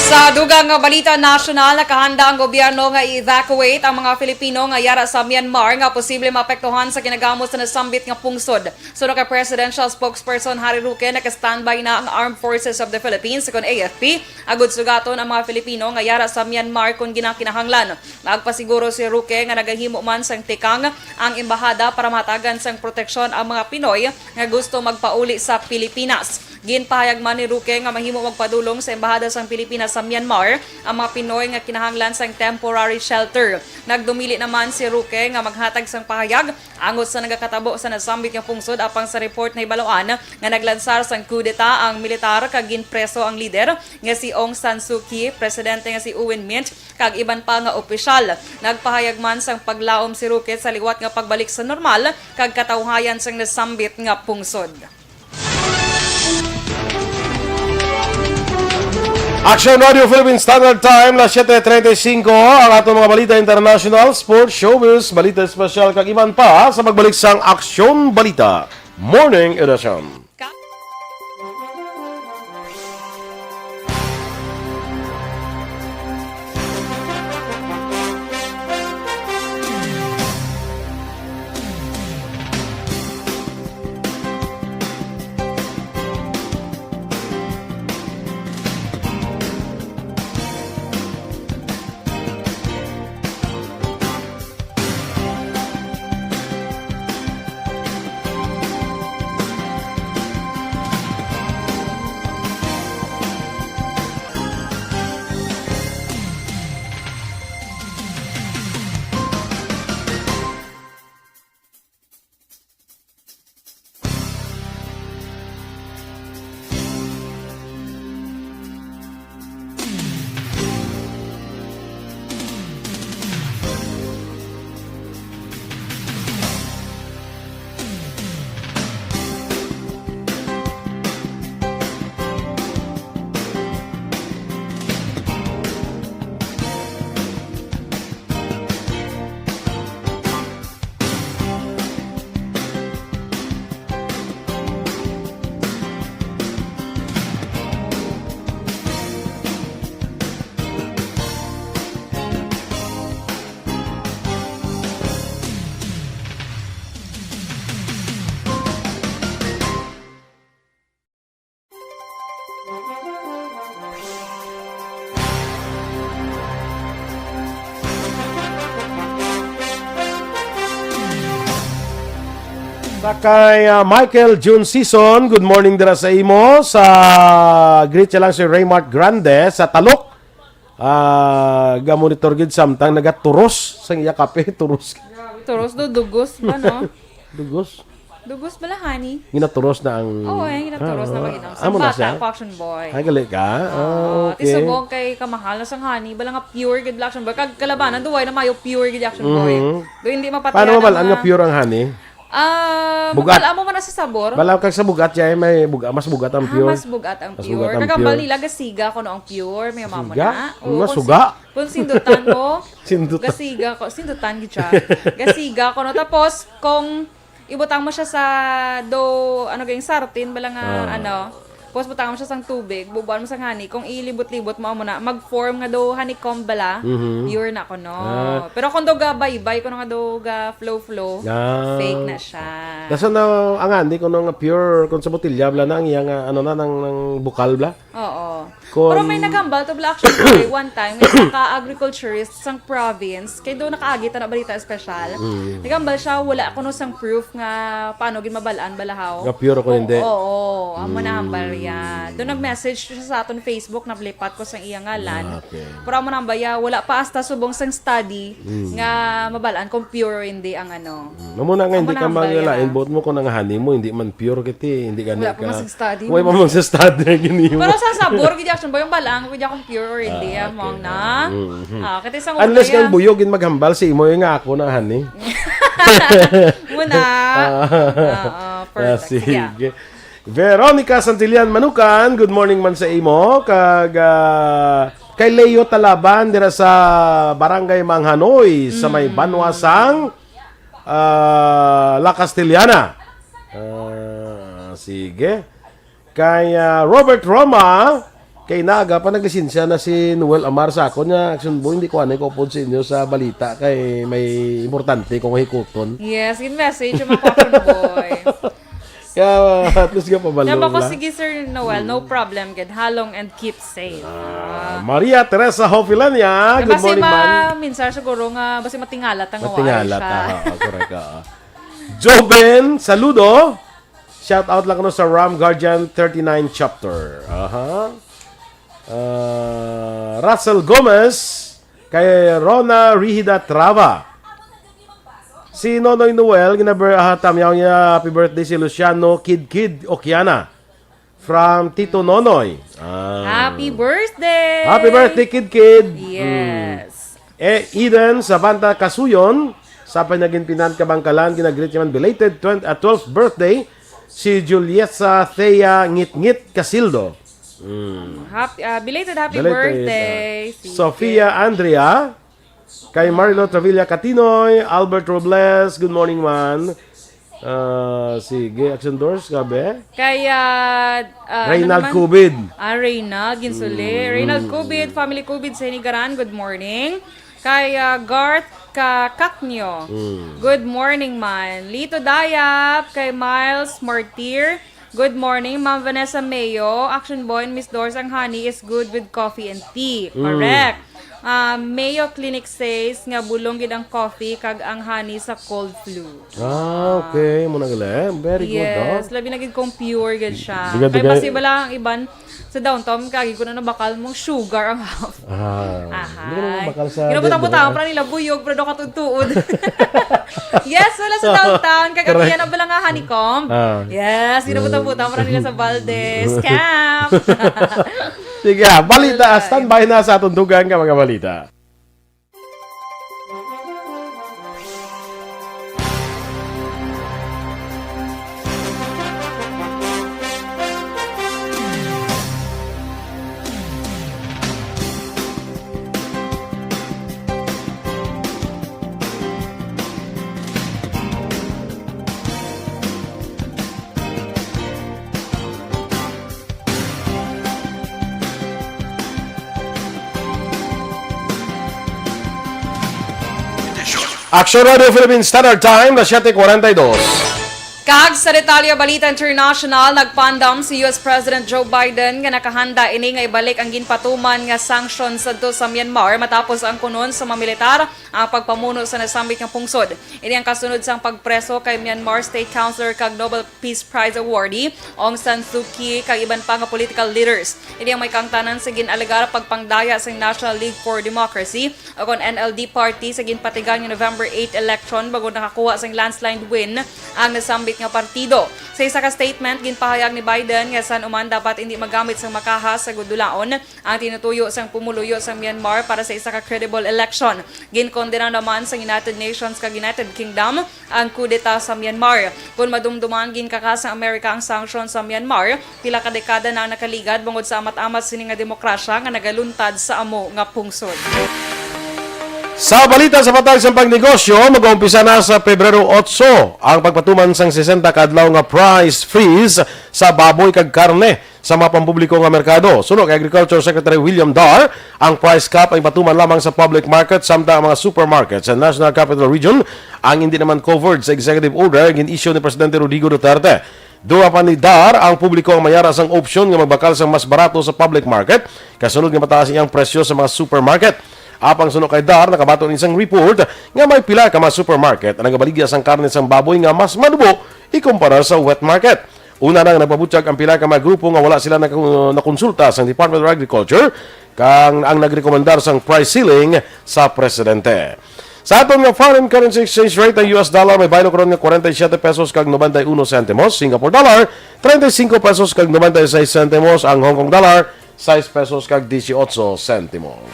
Speaker 4: Sa dugang nga balita nasyonal, nakahanda ang gobyerno nga i-evacuate ang mga Filipino nga yara sa Myanmar nga posible maapektuhan sa kinagamos na nasambit nga pungsod. Sunod kay Presidential Spokesperson Harry Roque, naka-standby na ang Armed Forces of the Philippines kung AFP agud sugaton ang mga Filipino nga yara sa Myanmar kung ginakinahanglan. Nagpasiguro si Roque nga nagahimo man sang tikang ang embahada para matagan sang proteksyon ang mga Pinoy nga gusto magpauli sa Pilipinas. Ginpahayag man ni Roque nga mahimo magpadulong sa embahada sang Pilipinas sa Myanmar ang mga Pinoy nga kinahanglan sang temporary shelter. Nagdumili naman si Roque nga maghatag sang pahayag angot sa nagakatabo sa nasambit nga pungsod apang sa report na hibaluan nga naglansar sang kudeta ang militar kag ginpreso ang lider nga si Aung San Suu Kyi, presidente nga si Win Myint kag iban pa nga opisyal. Nagpahayag man sang paglaom si Rukit sa liwat nga pagbalik sa normal kag katawhayan sang nasambit nga pungsod.
Speaker 2: Aksyon Radio Philippine Standard Time, las 7:35, ang atong mga balita international, sports, showbiz, balita special, kag iban pa sa pagbalik sang Aksyon Balita Morning Edition. Kay Michael June Season, good morning dira sa imo. Sa greet siya lang si Raymart Grande sa Talok. Ga-monitor gid samtang nagaturos sang iya kape, turos.
Speaker 4: Turos do dugos ba no?
Speaker 2: Dugos.
Speaker 4: Dugos bala honey.
Speaker 2: Ginaturos na ang
Speaker 4: Oo, ginaturos na maginom. Sa
Speaker 2: amo na
Speaker 4: bata,
Speaker 2: siya?
Speaker 4: action boy.
Speaker 2: Ay gali ka. Okay.
Speaker 4: Tisubong kay kamahal na sang honey, bala nga pure gid action boy. Kag kalabanan duway na mayo pure gid action boy. Do hindi mapatayan.
Speaker 2: Paano mabalaan nga pure ang honey? Bugat.
Speaker 4: Bugat. Mo man na sa sabor.
Speaker 2: Balaw kag sa bugat jay may mas bugat ang pure.
Speaker 4: Mas bugat ang
Speaker 2: Mas
Speaker 4: pure.
Speaker 2: bugat ang
Speaker 4: Kagambal
Speaker 2: pure.
Speaker 4: nila gasiga ko no ang pure, may mama
Speaker 2: Siga?
Speaker 4: na.
Speaker 2: Mas suga?
Speaker 4: Kung sindutan mo,
Speaker 2: Sindutan.
Speaker 4: gasiga ko, sindutan gid siya. Gasiga ko no tapos kung ibutang mo siya sa ano gayong sartin bala nga tapos butang mo siya sang tubig, bubuan mo sang honey. Kung ilibot-libot mo na, mag-form nga do honeycomb bala, pure na ko no. Pero kung do ga baybay, kung nga do ga flow-flow, fake na siya.
Speaker 2: Daso na ang hindi ko nga pure kung sa botilya bla na ang iyang ano na ng bukal bla.
Speaker 4: Oo.
Speaker 2: Kung-
Speaker 4: Pero may nagambal to bla actually one time, may ka-agriculturist sang province, kay do nakaagita na balita special. Nagambal siya, wala kuno sang proof nga paano gid mabalaan balahaw.
Speaker 2: Nga pure ko hindi.
Speaker 4: Oo, amo na hambal yan. Doon nag-message siya sa aton Facebook, nablipat ko sa iyang ngalan.
Speaker 2: Okay.
Speaker 4: Pero amo nang baya, wala pa hasta subong sang study nga mabalaan kung pure or hindi ang ano.
Speaker 2: Mamuna nga hindi
Speaker 4: Amo
Speaker 2: ka
Speaker 4: na ang
Speaker 2: maglain,
Speaker 4: bayan.
Speaker 2: buot mo kung ang honey mo, hindi man pure kiti, hindi ka
Speaker 4: Wala pa man sa study.
Speaker 2: Wala pa man sa study gini mo.
Speaker 4: Pero sa sabor, gid action ba yung balang, gid kung pure or hindi, among na. Kati sang
Speaker 2: Unless kang buyog in maghambal si imo yung nga ako na honey.
Speaker 4: Muna. Perfect. Yeah.
Speaker 2: Sige. Veronica Santillan Manukan, good morning man sa imo. Kag kay Leo Talaban dira sa Barangay Manghanoy sa may Banwasang La Castellana. Sige. Kay Robert Roma, kay Naga pa naglisinsya na si Noel Amar sa ako niya. Action boy, hindi ko anay ko po sa inyo sa balita kay may importante kung hikuton.
Speaker 4: Yes, in message yung mga action boy.
Speaker 2: Kaya at least ka pabalo.
Speaker 4: Naba ko, sige Sir Noel, no problem, get halong and keep safe.
Speaker 2: Maria Teresa Hofilania, good
Speaker 4: Basi
Speaker 2: morning man.
Speaker 4: minsan siguro nga, basi matingalat ang
Speaker 2: Matingalat,
Speaker 4: siya.
Speaker 2: correct. Joben, saludo. Shout out lang ko sa Ram Guardian 39 chapter. Russell Gomez, kay Rona Rihida Trava. Si Nonoy Noel, tamyaw niya happy birthday si Luciano Kid Okiana from Tito Nonoy.
Speaker 4: Happy birthday!
Speaker 2: Happy birthday, Kid!
Speaker 4: Yes.
Speaker 2: Eden sa Banta Kasuyon, sa panaginpinan Kabangkalan, ginagreet naman belated 12th birthday, si Julieta Thea Ngit-Ngit Casildo.
Speaker 4: Belated happy birthday.
Speaker 2: Sofia Andrea, kay Marilo Travilla Catinoy, Albert Robles, good morning man. Sige, Aksyon Doors, gabi.
Speaker 4: Kaya
Speaker 2: Reynald Cubid.
Speaker 4: Reynald Ginsule. Reynald Cubid, Family Cubid sa Inigaran, good morning. Kay Garth Kaknyo, good morning man. Lito Dayap, kay Miles Martir, good morning. Ma'am Vanessa Mayo, Action Boy and Miss Doors, ang honey is good with coffee and tea. Correct. Mayo Clinic says nga bulong gid ang coffee kag ang honey sa cold flu.
Speaker 2: Okay. Muna gali. Very good,
Speaker 4: Yes, labi na gid kong pure gid siya.
Speaker 2: Bigay-
Speaker 4: Kay
Speaker 2: bigay-
Speaker 4: basi bala ang iban sa downtown kagi ko na bakal mong sugar ang half.
Speaker 2: Hindi ko naman bakal sa...
Speaker 4: Ginabutang-butang para nila buyog pero do katugtuod. Yes, wala sa downtown kag ang iyan na bala nga honeycomb. Yes, ginabutang-butang para nila sa Valdez Camp.
Speaker 2: Sige, balita. Standby na sa atong dugang ka mga balita. Aksyon Radio Philippines Standard Time, na 7:42.
Speaker 4: Kag sa detalye Balita International, nagpandam si US President Joe Biden nga nakahanda ini nga ibalik ang ginpatuman nga sanctions sadto sa Myanmar matapos ang kunon sa mga militar ang pagpamuno sa nasambit nga pungsod. Ini ang kasunod sang pagpreso kay Myanmar State Councilor kag Nobel Peace Prize awardee Aung San Suu Kyi kag iban pa nga political leaders. Ini ang may kangtanan sa ginalegar pagpangdaya sa National League for Democracy o kon NLD party sa ginpatigang nga November 8 election bago nakakuha sang landslide win ang nasambit nga partido. Sa isa ka statement, ginpahayag ni Biden nga san uman dapat hindi magamit sang makahas sa gudulaon ang tinutuyo sang pumuluyo sa Myanmar para sa isa ka credible election. Ginkondena naman sa United Nations kag United Kingdom ang kudeta sa Myanmar. Kung madumduman ginkakas sa Amerika ang sanctions sa Myanmar, pila ka dekada na nakaligad bungod sa amat-amat sini nga demokrasya nga nagaluntad sa amo nga pungsod.
Speaker 2: Sa balita sa patag sa pagnegosyo, mag-uumpisa na sa Pebrero 8 ang pagpatuman sang 60 kadlaw nga price freeze sa baboy kag karne sa mga pampubliko nga merkado. Suno kay Agriculture Secretary William Dar, ang price cap ay patuman lamang sa public market samtang ang mga supermarkets sa National Capital Region ang hindi naman covered sa executive order gin-issue ni Presidente Rodrigo Duterte. Duwa pa ni Dar, ang publiko ang mayara sang opsyon nga magbakal sang mas barato sa public market kasunod nga mataas iyang presyo sa mga supermarket. Apang sunod kay Dar, nakabato ni isang report nga may pila ka mga supermarket ang nagabaligya sang karne sang baboy nga mas madubo ikumpara sa wet market. Una nang nagpabutyag ang pila ka mga grupo nga wala sila nakonsulta sa Department of Agriculture kang ang nagrekomendar sang price ceiling sa presidente. Sa aton nga foreign currency exchange rate ang US dollar may baylo karon nga 47 pesos kag 91 sentimos, Singapore dollar 35 pesos kag 96 sentimos, ang Hong Kong dollar 6 pesos kag 18 sentimos.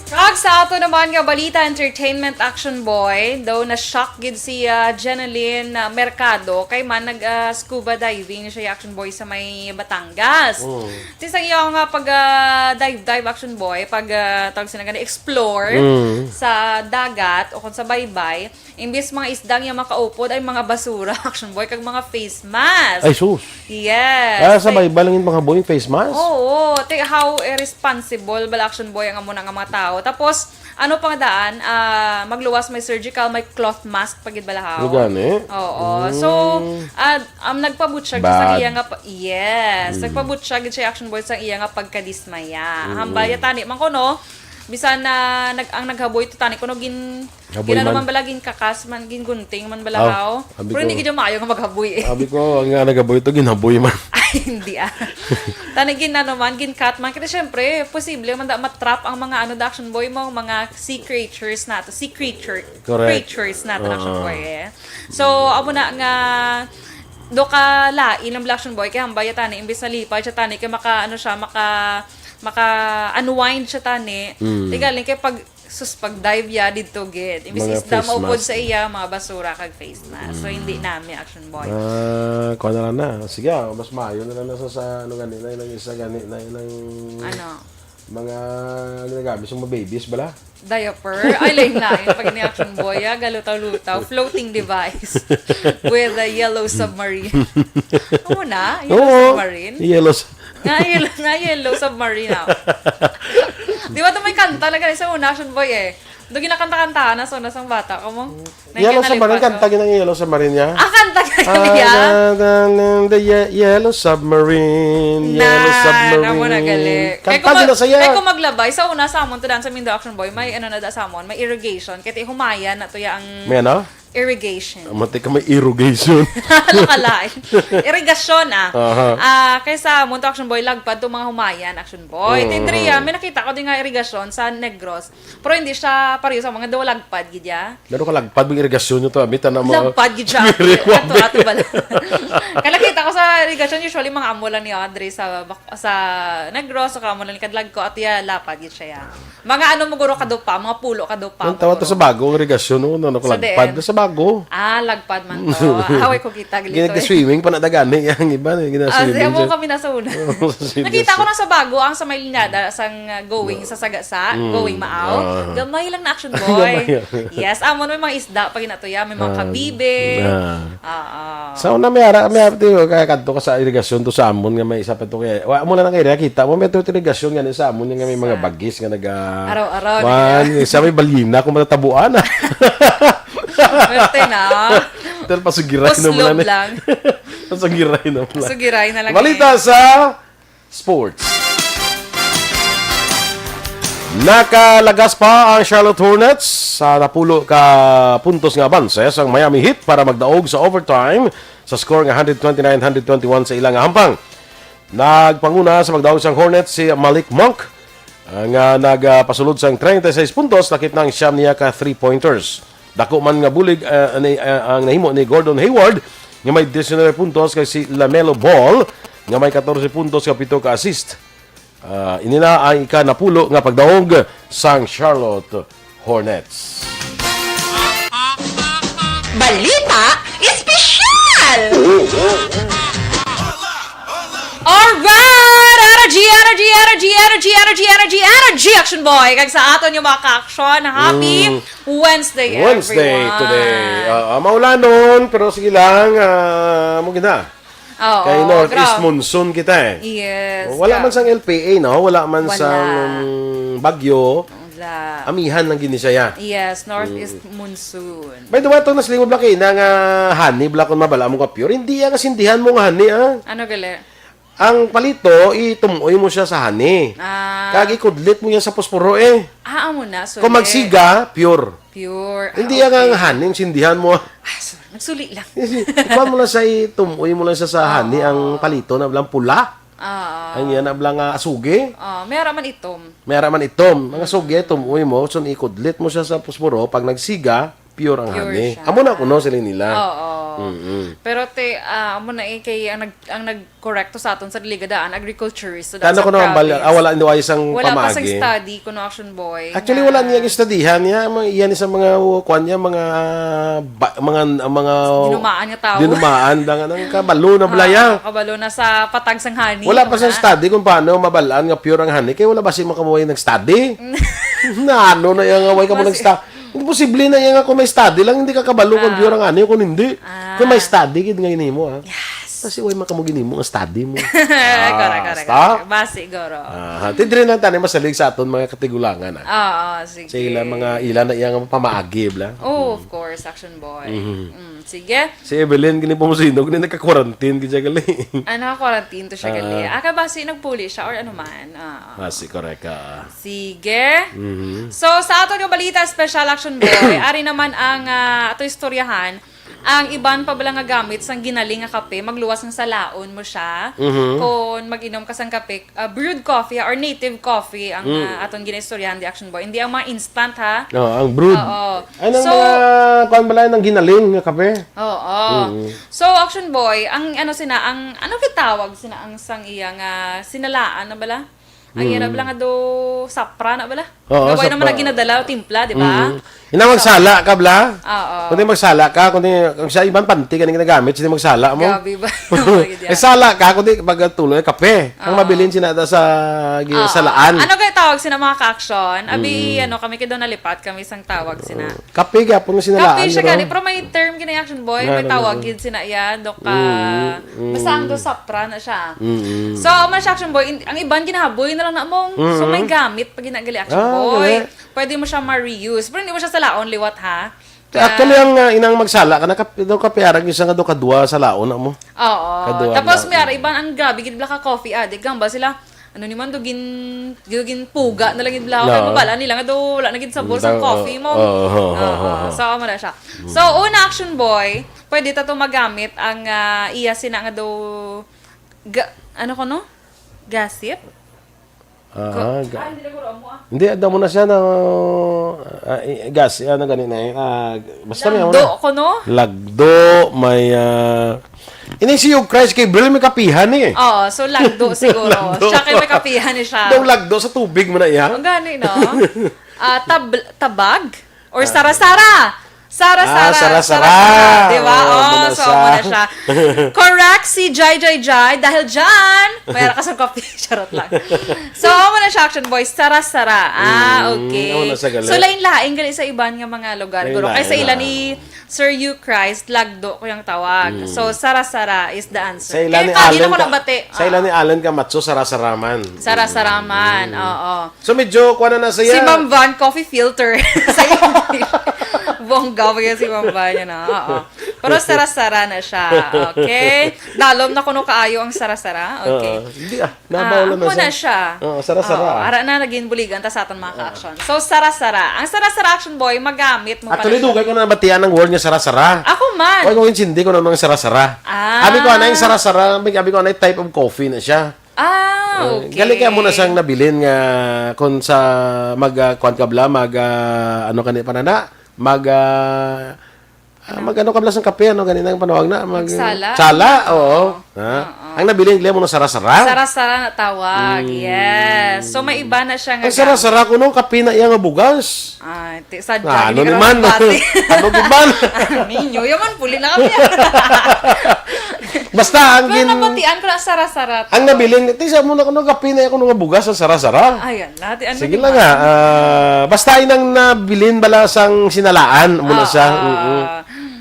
Speaker 4: Kag sa ato naman nga balita entertainment action boy, daw na shock gid si Jeneline Mercado kay man nag scuba diving siya action boy sa may Batangas. Sa iyo nga pag dive action boy, pag tawag sila nga explore sa dagat o kung sa baybay, imbis mga isdang yung makaupod ay mga basura action boy kag mga face mask.
Speaker 2: Ay sus.
Speaker 4: Yes.
Speaker 2: Sa baybay lang yung mga boy face mask?
Speaker 4: Oo, how irresponsible bala action boy ang amo nga mga tao. Tapos, ano pang daan, magluwas may surgical, may cloth mask pagid balahaw.
Speaker 2: Gani?
Speaker 4: Oo. So, nagpabutyag sa iya nga, nagpabutyag siya action boy sa iya nga pagkadismaya. Hambal tani man ko no, bisan na ang naghaboy to tani kuno naman balagin kakas man gin gunting man balahaw. Pero hindi gid maayo nga maghaboy.
Speaker 2: Sabi ko nga naghaboy to ginhaboy man.
Speaker 4: Ay hindi Tani gin naman gin cut man kasi syempre posible man da matrap ang mga action boy mo mga sea creatures nato. Creatures nato action boy. So amo na nga do ka lain ang Action Boy kay hambay tani imbes na lipad siya tani kay maka unwind siya tani. Tigaling kay pag dive ya dito gid. Imbes
Speaker 2: Mga
Speaker 4: isda
Speaker 2: face
Speaker 4: maupod
Speaker 2: mask.
Speaker 4: sa iya mga basura kag face mask. So hindi nami Action Boy.
Speaker 2: Kuha na lang na. Sige, mas maayo na lang sa ano ganito, ilang isa ganito, ilang mga ginagamit sa mga babies, bala?
Speaker 4: Diaper. Ay, lain-lain. Pag ni Action Boy, galutaw-lutaw. Floating device with a yellow submarine. Ano na? Yellow submarine?
Speaker 2: Yellow
Speaker 4: Yellow submarine. Di ba ito may kanta na ganun sa una, Action Boy Doon ginakanta-kantahan na so nasang bata ka mo.
Speaker 2: Yellow Submarine, kanta ng Yellow Submarine niya?
Speaker 4: Kanta ka niya?
Speaker 2: The Yellow Submarine, Yellow Submarine.
Speaker 4: Na mo na gali.
Speaker 2: Kanta din na saya.
Speaker 4: Kaya kung maglabay, sa una sa amon, sa Mindo Action Boy, may ano na da sa amon, may irrigation. Kaya humayan na to ang
Speaker 2: May ano?
Speaker 4: irrigation.
Speaker 2: Mati ka may irrigation.
Speaker 4: Nakalain. Irrigasyon kaysa Monto Action Boy, lagpad to mga humayan Action Boy. Tindriya, may nakita ko din nga irrigasyon sa Negros. Pero hindi siya pareho sa mga daw lagpad, gidya.
Speaker 2: Laro ka lagpad ng irrigation nyo to. Amita na mga...
Speaker 4: Lagpad, gidya. Ato bala. Kaya nakita ko sa irrigasyon, usually mga amo lang niya, Andre, sa Negros, o amo lang ni kadlag ko, at lapad, gidya. Mga ano mo guro kadupa, mga pulo kadupa.
Speaker 2: Ang tawag to sa bago, ang irrigation, no? Ko lagpad sa bago.
Speaker 4: Lagpad man to. Haway ko kita gilito.
Speaker 2: Ginag-swimming pa na dagani. Yung iba na ginag-swimming.
Speaker 4: Mo kami nasa una. Nakita ko na sa bago ang sa Maynilada sang going sa Sagasa, going Maaw. Gamay lang na Action Boy. Yes, amon may mga isda pag inatuya, may mga kabibe.
Speaker 2: Sa una may ara tiyo kaya kadto ka sa irrigasyon to sa amon nga may isa pa to kaya. Wa mo na kaya kita mo may to irrigasyon nga sa amon nga may mga bagis nga naga
Speaker 4: araw-araw.
Speaker 2: Sa may balina kung matatabuan.
Speaker 4: Merte na.
Speaker 2: Tel pasugiray na mo
Speaker 4: lang.
Speaker 2: Pasugiray na mo lang.
Speaker 4: Pasugiray na lang.
Speaker 2: Balita sa sports. Nakalagas pa ang Charlotte Hornets sa napulo ka puntos nga avances ang Miami Heat para magdaog sa overtime sa score nga 129-121 sa ilang hampang. Nagpanguna sa magdaog sang Hornets si Malik Monk nga nagpasulod sang 36 puntos lakip ng siyam niya ka 3-pointers. Dako man nga bulig ang nahimo ni Gordon Hayward nga may 19 puntos kay si LaMelo Ball nga may 14 puntos ka 7 ka assist. Inina ang ika-napulo nga pagdaog sang Charlotte Hornets.
Speaker 4: Balita espesyal! Alright! Energy, Action Boy! Kag sa aton yung mga ka-action, happy Wednesday, everyone!
Speaker 2: Today. Maulanon, pero sige lang, mo gina. Kay Northeast Monsoon kita
Speaker 4: Yes.
Speaker 2: Wala man sang LPA, no? Wala man sang bagyo. Amihan ng ginisaya.
Speaker 4: Yes, Northeast Monsoon.
Speaker 2: By the way, itong naslingod lang kayo na nga honey, black on mabala mo ka pure. Hindi ang kasindihan mo nga honey,
Speaker 4: Ano gali?
Speaker 2: Ang palito, itumuoy mo siya sa honey. Kag ikudlit mo yan sa posporo
Speaker 4: Amo na. So
Speaker 2: kung magsiga, pure.
Speaker 4: Pure.
Speaker 2: Hindi ang honey, sindihan mo.
Speaker 4: Nagsuli lang.
Speaker 2: Ikuha mo lang sa itumuoy mo lang siya sa honey, ang palito na blang pula. Ang yan na blang asugi.
Speaker 4: Mayara man itom.
Speaker 2: Mayara man itom. Mga sugi, tumuoy mo, so ikudlit mo siya sa posporo, pag nagsiga, pure ang honey. Amo na kuno sila nila. Pero amo na kay ang nag-correcto sa aton sa diligadaan agriculturist. So Kano ko naman wala hindi ay isang
Speaker 4: wala
Speaker 2: pamagi.
Speaker 4: Wala pa sang study kuno Action Boy.
Speaker 2: Actually wala niya studyhan niya, iyan sa mga kuan niya mga
Speaker 4: dinumaan niya tao.
Speaker 2: Dinumaan ng kabalo na blaya.
Speaker 4: Kabalo na sa patag sang honey.
Speaker 2: Wala pa sang study kung paano mabalaan nga pure ang honey. Kaya wala ba si makamuhay nag-study? Na ano na yung away ka mo nag-study? Imposible na yan kung may study lang, hindi ka kabalo kung pure ang honey, kung hindi. Kung may study, gid ngayon mo
Speaker 4: Yes.
Speaker 2: Kasi way makamugin mo ang study mo.
Speaker 4: Correct. Basi, goro.
Speaker 2: Tidrin lang tayo masalig sa aton mga katigulangan.
Speaker 4: Sige.
Speaker 2: Sa mga ilan na iyang pamaagi, bla.
Speaker 4: Of course, Action Boy. Sige.
Speaker 2: Si Evelyn, gini po mo sinog, na nagka-quarantine, kaya gali.
Speaker 4: Naka-quarantine to siya gali. Basi nagpuli siya or ano man.
Speaker 2: Correct.
Speaker 4: Sige. So, sa aton yung balita, Special Action Boy, ari naman ang ato istoryahan, ang iban pa bala nga gamit sang ginaling nga kape, magluwas ng salaon mo siya. Kung mag-inom ka sang kape, brewed coffee or native coffee ang aton ginaistoryahan di Action Boy. Hindi ang mga instant ha.
Speaker 2: Ang brewed.
Speaker 4: Oo.
Speaker 2: Anong
Speaker 4: So,
Speaker 2: mga kuan bala ng ginaling nga kape?
Speaker 4: Oo. So, Action Boy, ang ano kitawag sina ang sang iya nga sinalaan na bala? Ang iya na bala nga do sapra na bala?
Speaker 2: Oo,
Speaker 4: Gaway naman
Speaker 2: sapra.
Speaker 4: na ginadala, timpla, di ba?
Speaker 2: Ina magsala ka bla?
Speaker 4: Oo.
Speaker 2: Kundi magsala ka, kundi sa ibang panty ka ginagamit, sino magsala mo?
Speaker 4: Gabi ba?
Speaker 2: Sala ka, kundi pagtuloy kape. Ang mabilin sinada sa salaan.
Speaker 4: Ano kayo tawag sina mga ka-action? Abi, kami kayo nalipat, kami isang tawag sina.
Speaker 2: Kape ka, puno sinalaan.
Speaker 4: Kape siya gani, pero may term gina Action Boy, may tawag yun sina yan, basta ang do sapra na siya. So, man siya Action Boy, ang iban ginahaboy na lang na mong, so may gamit pag ginagali Action Boy. Pwede mo siya ma-reuse, pero hindi mo siya sa laon, liwat ha.
Speaker 2: Actually, ang inang magsala ka na kapiarag yung isang kadwa sa laon mo.
Speaker 4: Oo.
Speaker 2: Kadua
Speaker 4: Tapos
Speaker 2: na.
Speaker 4: may iban ang grabe gid ka coffee addict gamba sila. Ano naman dugin puga na lang gid bla kay mabala nila nga do wala na gid sabor sa coffee mo. So amo na siya. So una Action Boy, pwede ta to magamit ang iya sina nga do ano ko no? Gossip?
Speaker 2: Hindi, ada mo na siya na gas, ano ganun na basta may
Speaker 4: Lagdo ko no?
Speaker 2: Lagdo, may ini si Hugh Christ kay Bril may kapihan eh.
Speaker 4: Oo, so lagdo siguro.
Speaker 2: Lagdo.
Speaker 4: Siya kay may kapihan ni siya.
Speaker 2: Daw lagdo sa tubig mo na iya.
Speaker 4: Ang gani no? Tabag or sara-sara. Sara-sara. Di ba? So amo na siya. Correct si Jai dahil dyan, mayroon ka sa coffee. Charot lang. So amo na siya Action Boy. Sara-sara. Okay.
Speaker 2: amo na sa galit.
Speaker 4: So lain-lain gali sa iban nga mga lugar. Guro kay sa ila ni Sir Hugh Christ, lagdo ko yung tawag. So sara-sara is the answer.
Speaker 2: Sa ilan ni
Speaker 4: Kaya
Speaker 2: Allen
Speaker 4: ko nabati.
Speaker 2: Sa ilan ni Allen Kamatso, sara-saraman.
Speaker 4: Sara-saraman. Oo.
Speaker 2: So medyo kuha na
Speaker 4: Si
Speaker 2: saya.
Speaker 4: Ma'am Van, coffee filter. Sa English. Bongga pa si Ma'am Van niya na. Oo. Pero sara-sara na siya. Okay? Dalom na kuno kaayo ang sara-sara. Okay.
Speaker 2: Hindi nabawalan
Speaker 4: Amo na siya.
Speaker 2: Oo, sara-sara.
Speaker 4: Ara na naging buligan ta sa aton mga ka-action. So, sara-sara. Ang sara-sara Action Boy, magamit mo
Speaker 2: Actually,
Speaker 4: pala.
Speaker 2: dugay ko na nabatian ng word niya sara-sara.
Speaker 4: Ako man.
Speaker 2: Huwag ko hindi ko na ng sara-sara. Abi ko na yung sara-sara, abi ko na yung type of coffee na siya.
Speaker 4: Okay.
Speaker 2: Galing kaya mo na siyang nabilin nga kung sa mag-kuan kabla, ano kanina panana, ano kabla sa kape, ano ganina ang panawag na?
Speaker 4: Magsala?
Speaker 2: Sala, oo. Ang nabilin, kaya mo na sara-sara.
Speaker 4: Sara-sara na tawag. Yes. So, may iba na siya nga.
Speaker 2: Ang sara-sara ko nung kape na iya nga bugas.
Speaker 4: Ay, sadya.
Speaker 2: Ano naman? Ano naman?
Speaker 4: Ninyo, yaman puli na kami.
Speaker 2: Basta ang
Speaker 4: Pero nabatian ko na sara-sara.
Speaker 2: ang nabilin, tisa mo na kuno kape na iya kuno nga bugas sa sara-sara.
Speaker 4: Ayan, natin. Ano
Speaker 2: Sige lang nga. Basta inang nabilin bala sang sinalaan mo na siya.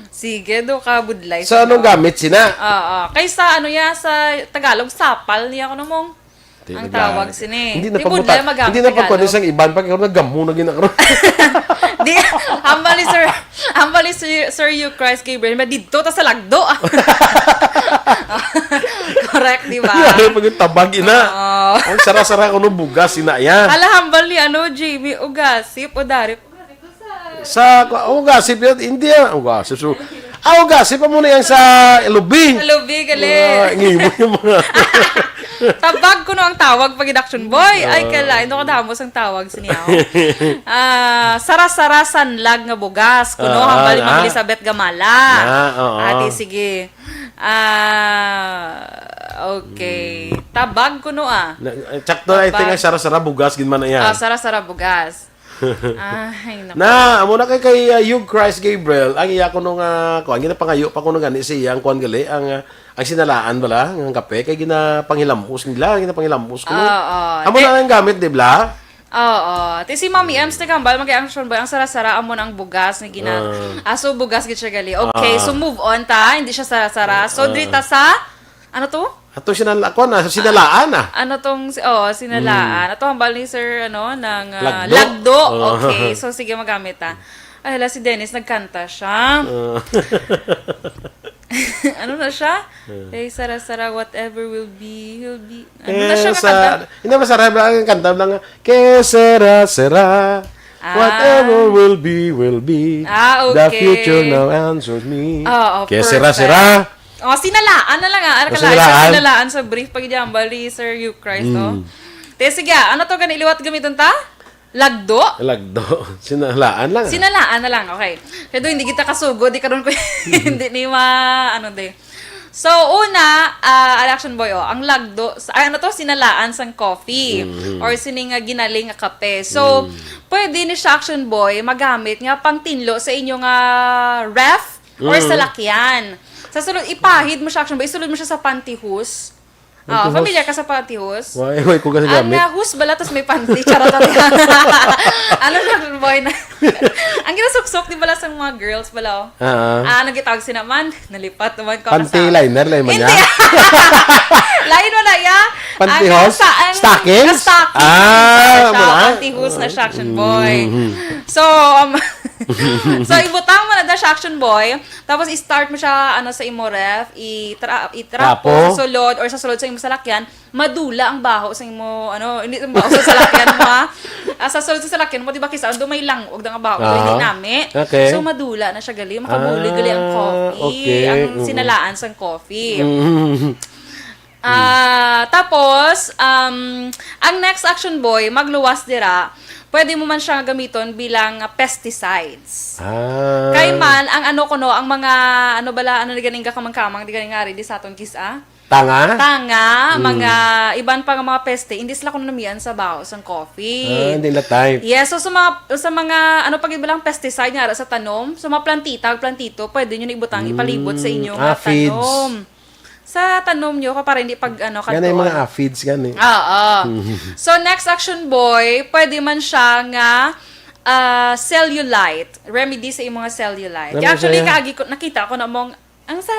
Speaker 4: Sige, do ka budlay.
Speaker 2: Sa anong gamit sina?
Speaker 4: Kaysa ano ya sa Tagalog sapal niya ko namong. Ang tawag sini.
Speaker 2: Hindi na pagkuhan. Hindi na pagkuhan isang iban. Pag ikaw naggamu na ginakaroon.
Speaker 4: Di, hambali Sir Hugh Christ Gabriel. Dito, ta sa lagdo. Correct, di ba?
Speaker 2: Ano pag yung tabag ina? Ang sara-sara ko nung bugas, ina yan.
Speaker 4: Ala, hambali, Jamie, ugasip, udarip.
Speaker 2: Sa, ugasip yun, hindi yan. Ugasip. So, ugasip pa muna yan sa lubi.
Speaker 4: Lubi, gali.
Speaker 2: Ngimo yung mga...
Speaker 4: Tabag ko no ang tawag pag Action Boy. Ay, kala, ino kadamos ang tawag siniyaw. Sara-sara sanlag nga bugas. Kuno, hambali Ma'am Elizabeth Gamala. Ati, sige. Okay. Tabag ko no
Speaker 2: Tsakto, I think, ang sara-sara bugas, ginman na yan.
Speaker 4: Sara-sara bugas. Ay, naku.
Speaker 2: Na, amo na kay Hugh Christ Gabriel, ang iya ko nung, ang ginapangayo pa ko nung gani siya, ang kuhan gali, ang sinalaan bala, ang kape, kay ginapangilamos nila, ginapangilamos ko. Amo na ang gamit, di bla?
Speaker 4: Oo. Ti si Mami Ems nagambal mag-action ba ang sara-sara amo ng bugas ni gina. So bugas gid siya gali. Okay, so move on ta, hindi siya sara-sara. So drita sa ano to?
Speaker 2: Ato sinalaan
Speaker 4: Ano tong sinalaan. Ato hambal ni Sir ng
Speaker 2: Lagdo.
Speaker 4: lagdo. Okay, so sige magamit ta. Ay, hala si Dennis nagkanta siya. Ano na siya? Hey, sara-sara, whatever will be, he'll be. Ano na siya kakanta?
Speaker 2: Hindi masarap lang ang kanta lang. Que sera, Whatever will be, will be.
Speaker 4: Ah,
Speaker 2: The
Speaker 4: okay.
Speaker 2: future now answers me. Kaya
Speaker 4: perfect.
Speaker 2: sira-sira.
Speaker 4: Sinalaan na lang Ano ka
Speaker 2: Sinalaan.
Speaker 4: sinalaan sa brief pag bali, Sir You Christ, Te, sige, ano to ganiliwat gamiton ta? Lagdo?
Speaker 2: Lagdo. Sinalaan lang.
Speaker 4: Sinalaan na lang, okay. Kaya hindi kita kasugo, di karon ko hindi ni So, una, Action Boy, ang lagdo, sinalaan sang coffee or sining ginaling nga kape. So, pwede ni siya, Action Boy, magamit nga pang tinlo sa inyong ref or sa lakyan. Sa sulod, ipahid mo siya, Action Boy, isulod mo siya sa pantyhose. Familiar ka sa pantyhose?
Speaker 2: Why ko kasi
Speaker 4: Ang
Speaker 2: gamit?
Speaker 4: hose bala, tapos may panty. Charot. Ano na, boy na? Ang ginasuksok, di bala sa mga girls bala, nagitawag sinaman, nalipat naman ko.
Speaker 2: Panty liner, lay man
Speaker 4: Hindi.
Speaker 2: niya?
Speaker 4: Lain mo na, ya?
Speaker 2: Pantyhose? Stockings?
Speaker 4: Pantyhose na siya, Action Boy. So, so ibutang mo na siya, Action Boy, tapos i-start mo siya sa imo ref, itrapo sa sulod or sa sulod sa imo salakyan, madula ang baho sa imo hindi ang baho sa salakyan mo sa sulod sa salakyan mo, di ba kisa ando may langog nga baho hindi nami.
Speaker 2: Okay.
Speaker 4: So madula na siya gali, makabuli-gali ang coffee,
Speaker 2: okay.
Speaker 4: ang sinalaan sang coffee. Tapos, ang next, Action Boy, magluwas dira, pwede mo man siya gamiton bilang pesticides. Kay man, ang ang mga, di ganing kakamang-kamang, di ganing nga di sa aton kisa?
Speaker 2: Tanga,
Speaker 4: mga iban pa nga mga peste, hindi sila kunamian sa baho sang coffee.
Speaker 2: hindi na type.
Speaker 4: Yes, so sa mga pag ibalang pesticide nga sa tanom, sa mga plantito, pwede nyo na ibutang ipalibot sa inyong tanom. Sa tanom nyo, para hindi pag
Speaker 2: Ganun yung mga aphids, ganun.
Speaker 4: So, next, Action Boy, pwede man siya nga cellulite. Remedy sa imong cellulite. Actually, nakita ko na mong ang sa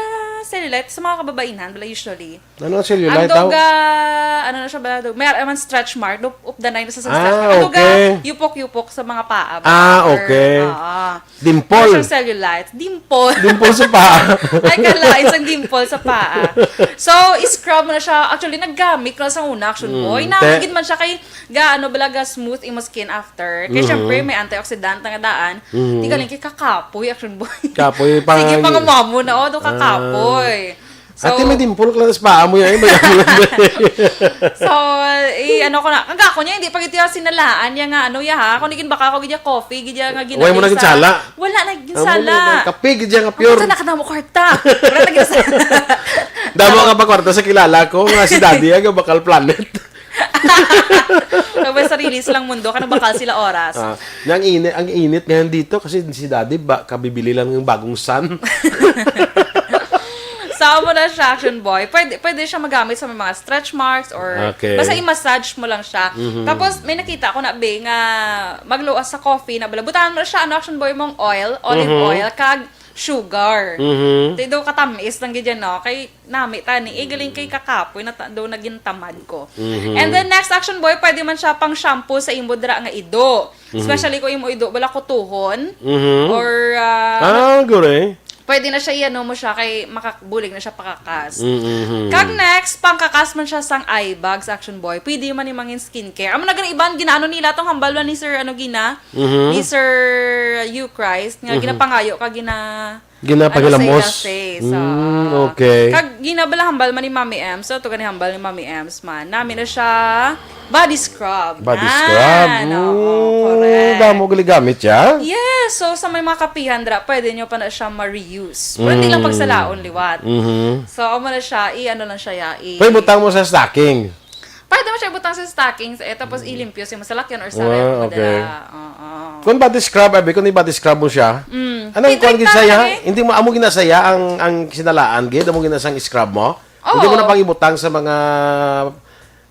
Speaker 4: cellulite, sa mga kababainan, usually.
Speaker 2: Ano ang cellulite?
Speaker 4: Ang na siya ba? May stretch mark. Updanay na sa stretch mark.
Speaker 2: Okay.
Speaker 4: Yupok-yupok sa mga paa.
Speaker 2: Okay.
Speaker 4: Ano
Speaker 2: Dimple.
Speaker 4: siyang cellulite? Dimple.
Speaker 2: Dimple sa paa.
Speaker 4: Ay, kala, isang dimple sa paa. So, scrub mo na siya. Actually, naggamit ko na sa una, Action Boy. Namagin man siya kay balaga smooth imo skin after. Kaya syempre, may antioxidant nga daan. Di galing kay kakapoy, Action Boy.
Speaker 2: Kapoy pa.
Speaker 4: Sige, pangamamo na, kakapoy. So,
Speaker 2: ate, may dimple ka lang sa paa mo yan.
Speaker 4: So, ko na. Ang ako niya, hindi pa gito sinalaan niya nga, kung naging baka ako gidya coffee, gidya nga ginali.
Speaker 2: Huwag mo naging sala.
Speaker 4: Wala naging sala.
Speaker 2: Kape, gidya nga pure.
Speaker 4: Ito na ka na mo kwarta. Wala naging sala.
Speaker 2: Damo ka pa kwarta sa kilala ko, nga si Daddy, ang bakal planet.
Speaker 4: Sabi sa release lang mundo, bakal sila oras.
Speaker 2: Ang init ngayon dito kasi si Daddy, kabibili lang ng bagong sun.
Speaker 4: Sama mo na siya, Action Boy. Pwede siya magamit sa mga stretch marks or basta i-massage mo lang siya. Tapos, may nakita ko na, nga magluwas sa coffee na butahan mo na siya, Action Boy, mong olive oil, kag sugar. Di daw katamis lang ganyan, no? Kay nami tani, galing kay kakapoy na daw naging tamad ko. And then, next, Action Boy, pwede man siya pang shampoo sa imo dira nga ido. Especially kung imo ido, wala kutuhon. Or,
Speaker 2: gure.
Speaker 4: pwede na siya mo siya kay makakbulig na siya pakakas. Kag next, pangkakas man siya sang eye bags, Action Boy. Pwede man yung mga skincare. Amo na ganang iban, ginaano nila tong hambalwan ni Sir, ni Sir You Christ, nga ginapangayo, kag
Speaker 2: ginapagilamos. Okay.
Speaker 4: Kag ginabala hambal man ni Mami M. So, ito hambal ni Mami M's man. Namin na siya body scrub.
Speaker 2: Body scrub.
Speaker 4: Correct.
Speaker 2: Damo gamit siya?
Speaker 4: Yes. So, sa may mga kapihan, pwede nyo pa na siya ma-reuse. Pero hindi lang pagsalaon, liwat. So, ako na siya, lang siya,
Speaker 2: pwede butang mo sa stocking.
Speaker 4: Pwede mo siya butang sa stockings, tapos ilimpyo siya masalakyan or sa ref.
Speaker 2: Okay. Kung body scrub, kung body scrub mo siya, anong kung ginasaya? Hindi mo amo ginasaya ang sinalaan, gid amo ginasang scrub mo? Hindi mo na pang ibutang sa mga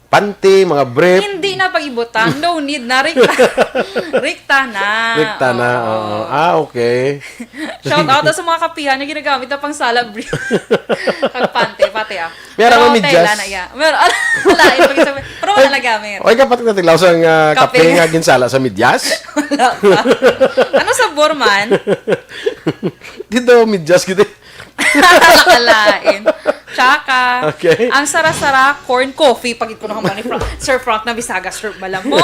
Speaker 2: panty, mga brief.
Speaker 4: Hindi na pag-ibutang. No need na. Rikta na.
Speaker 2: Rikta na, oo. Okay.
Speaker 4: Shout out sa mga kapihan na ginagamit na pang sala brief. Kag panty, pati
Speaker 2: Pero medyas.
Speaker 4: Pero wala na gamit.
Speaker 2: Okay, kapag natilaw sa kape nga ginsala sa medyas?
Speaker 4: Wala pa. Ano sabor man?
Speaker 2: Dito, medyas gitu.
Speaker 4: Nakalain. Tsaka,
Speaker 2: Okay.
Speaker 4: ang sara-sara corn coffee. Pagit ko na ni Sir Frank na bisaga syrup ba lang mo?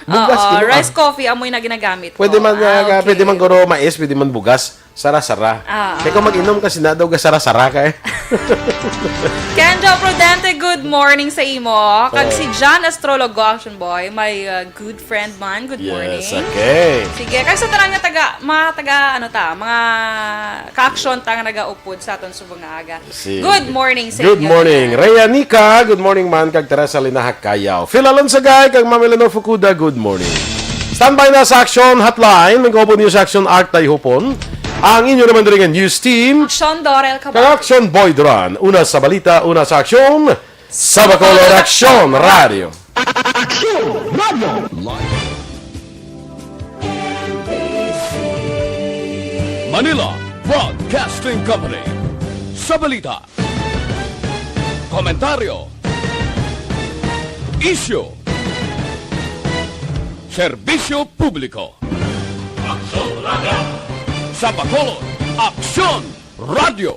Speaker 2: Bugas,
Speaker 4: Oo,
Speaker 2: ginawa.
Speaker 4: rice coffee, amoy na ginagamit ko.
Speaker 2: Pwede man,
Speaker 4: Okay.
Speaker 2: pwede man guro mais, pwede man bugas. Sara-sara. Kaya kung mag-inom kasi na daw ka sara-sara ka eh.
Speaker 4: Kenjo Prudente, good morning sa imo. Kag si John Astrologo, Action Boy, my good friend man. Good morning.
Speaker 2: Yes, okay.
Speaker 4: Sige, kaya sa tanang nga mga ka-action ta nga nagaupod sa aton subong nga aga.
Speaker 2: Sige.
Speaker 4: Good morning sa
Speaker 2: Good
Speaker 4: inyo.
Speaker 2: morning. Rhea Nika, good morning man. Kag Teresa Linahak Kayaw. Phil Alonsagay, kag Ma'am Eleanor Fukuda, good morning. Standby na sa Aksyon Hotline. Mag-open news Aksyon Artay Hupon. Ang inyo naman rin news team.
Speaker 4: Aksyon Dorel
Speaker 2: Kag
Speaker 4: Cabatu.
Speaker 2: Aksyon Boy Duran. Una sa balita, una sa aksyon. Sa Bacolod Aksyon Radio.
Speaker 1: Manila Broadcasting Company. Sa balita. Komentaryo. Issue. Serbisyo publiko. Sa Bacolod, Aksyon Radio.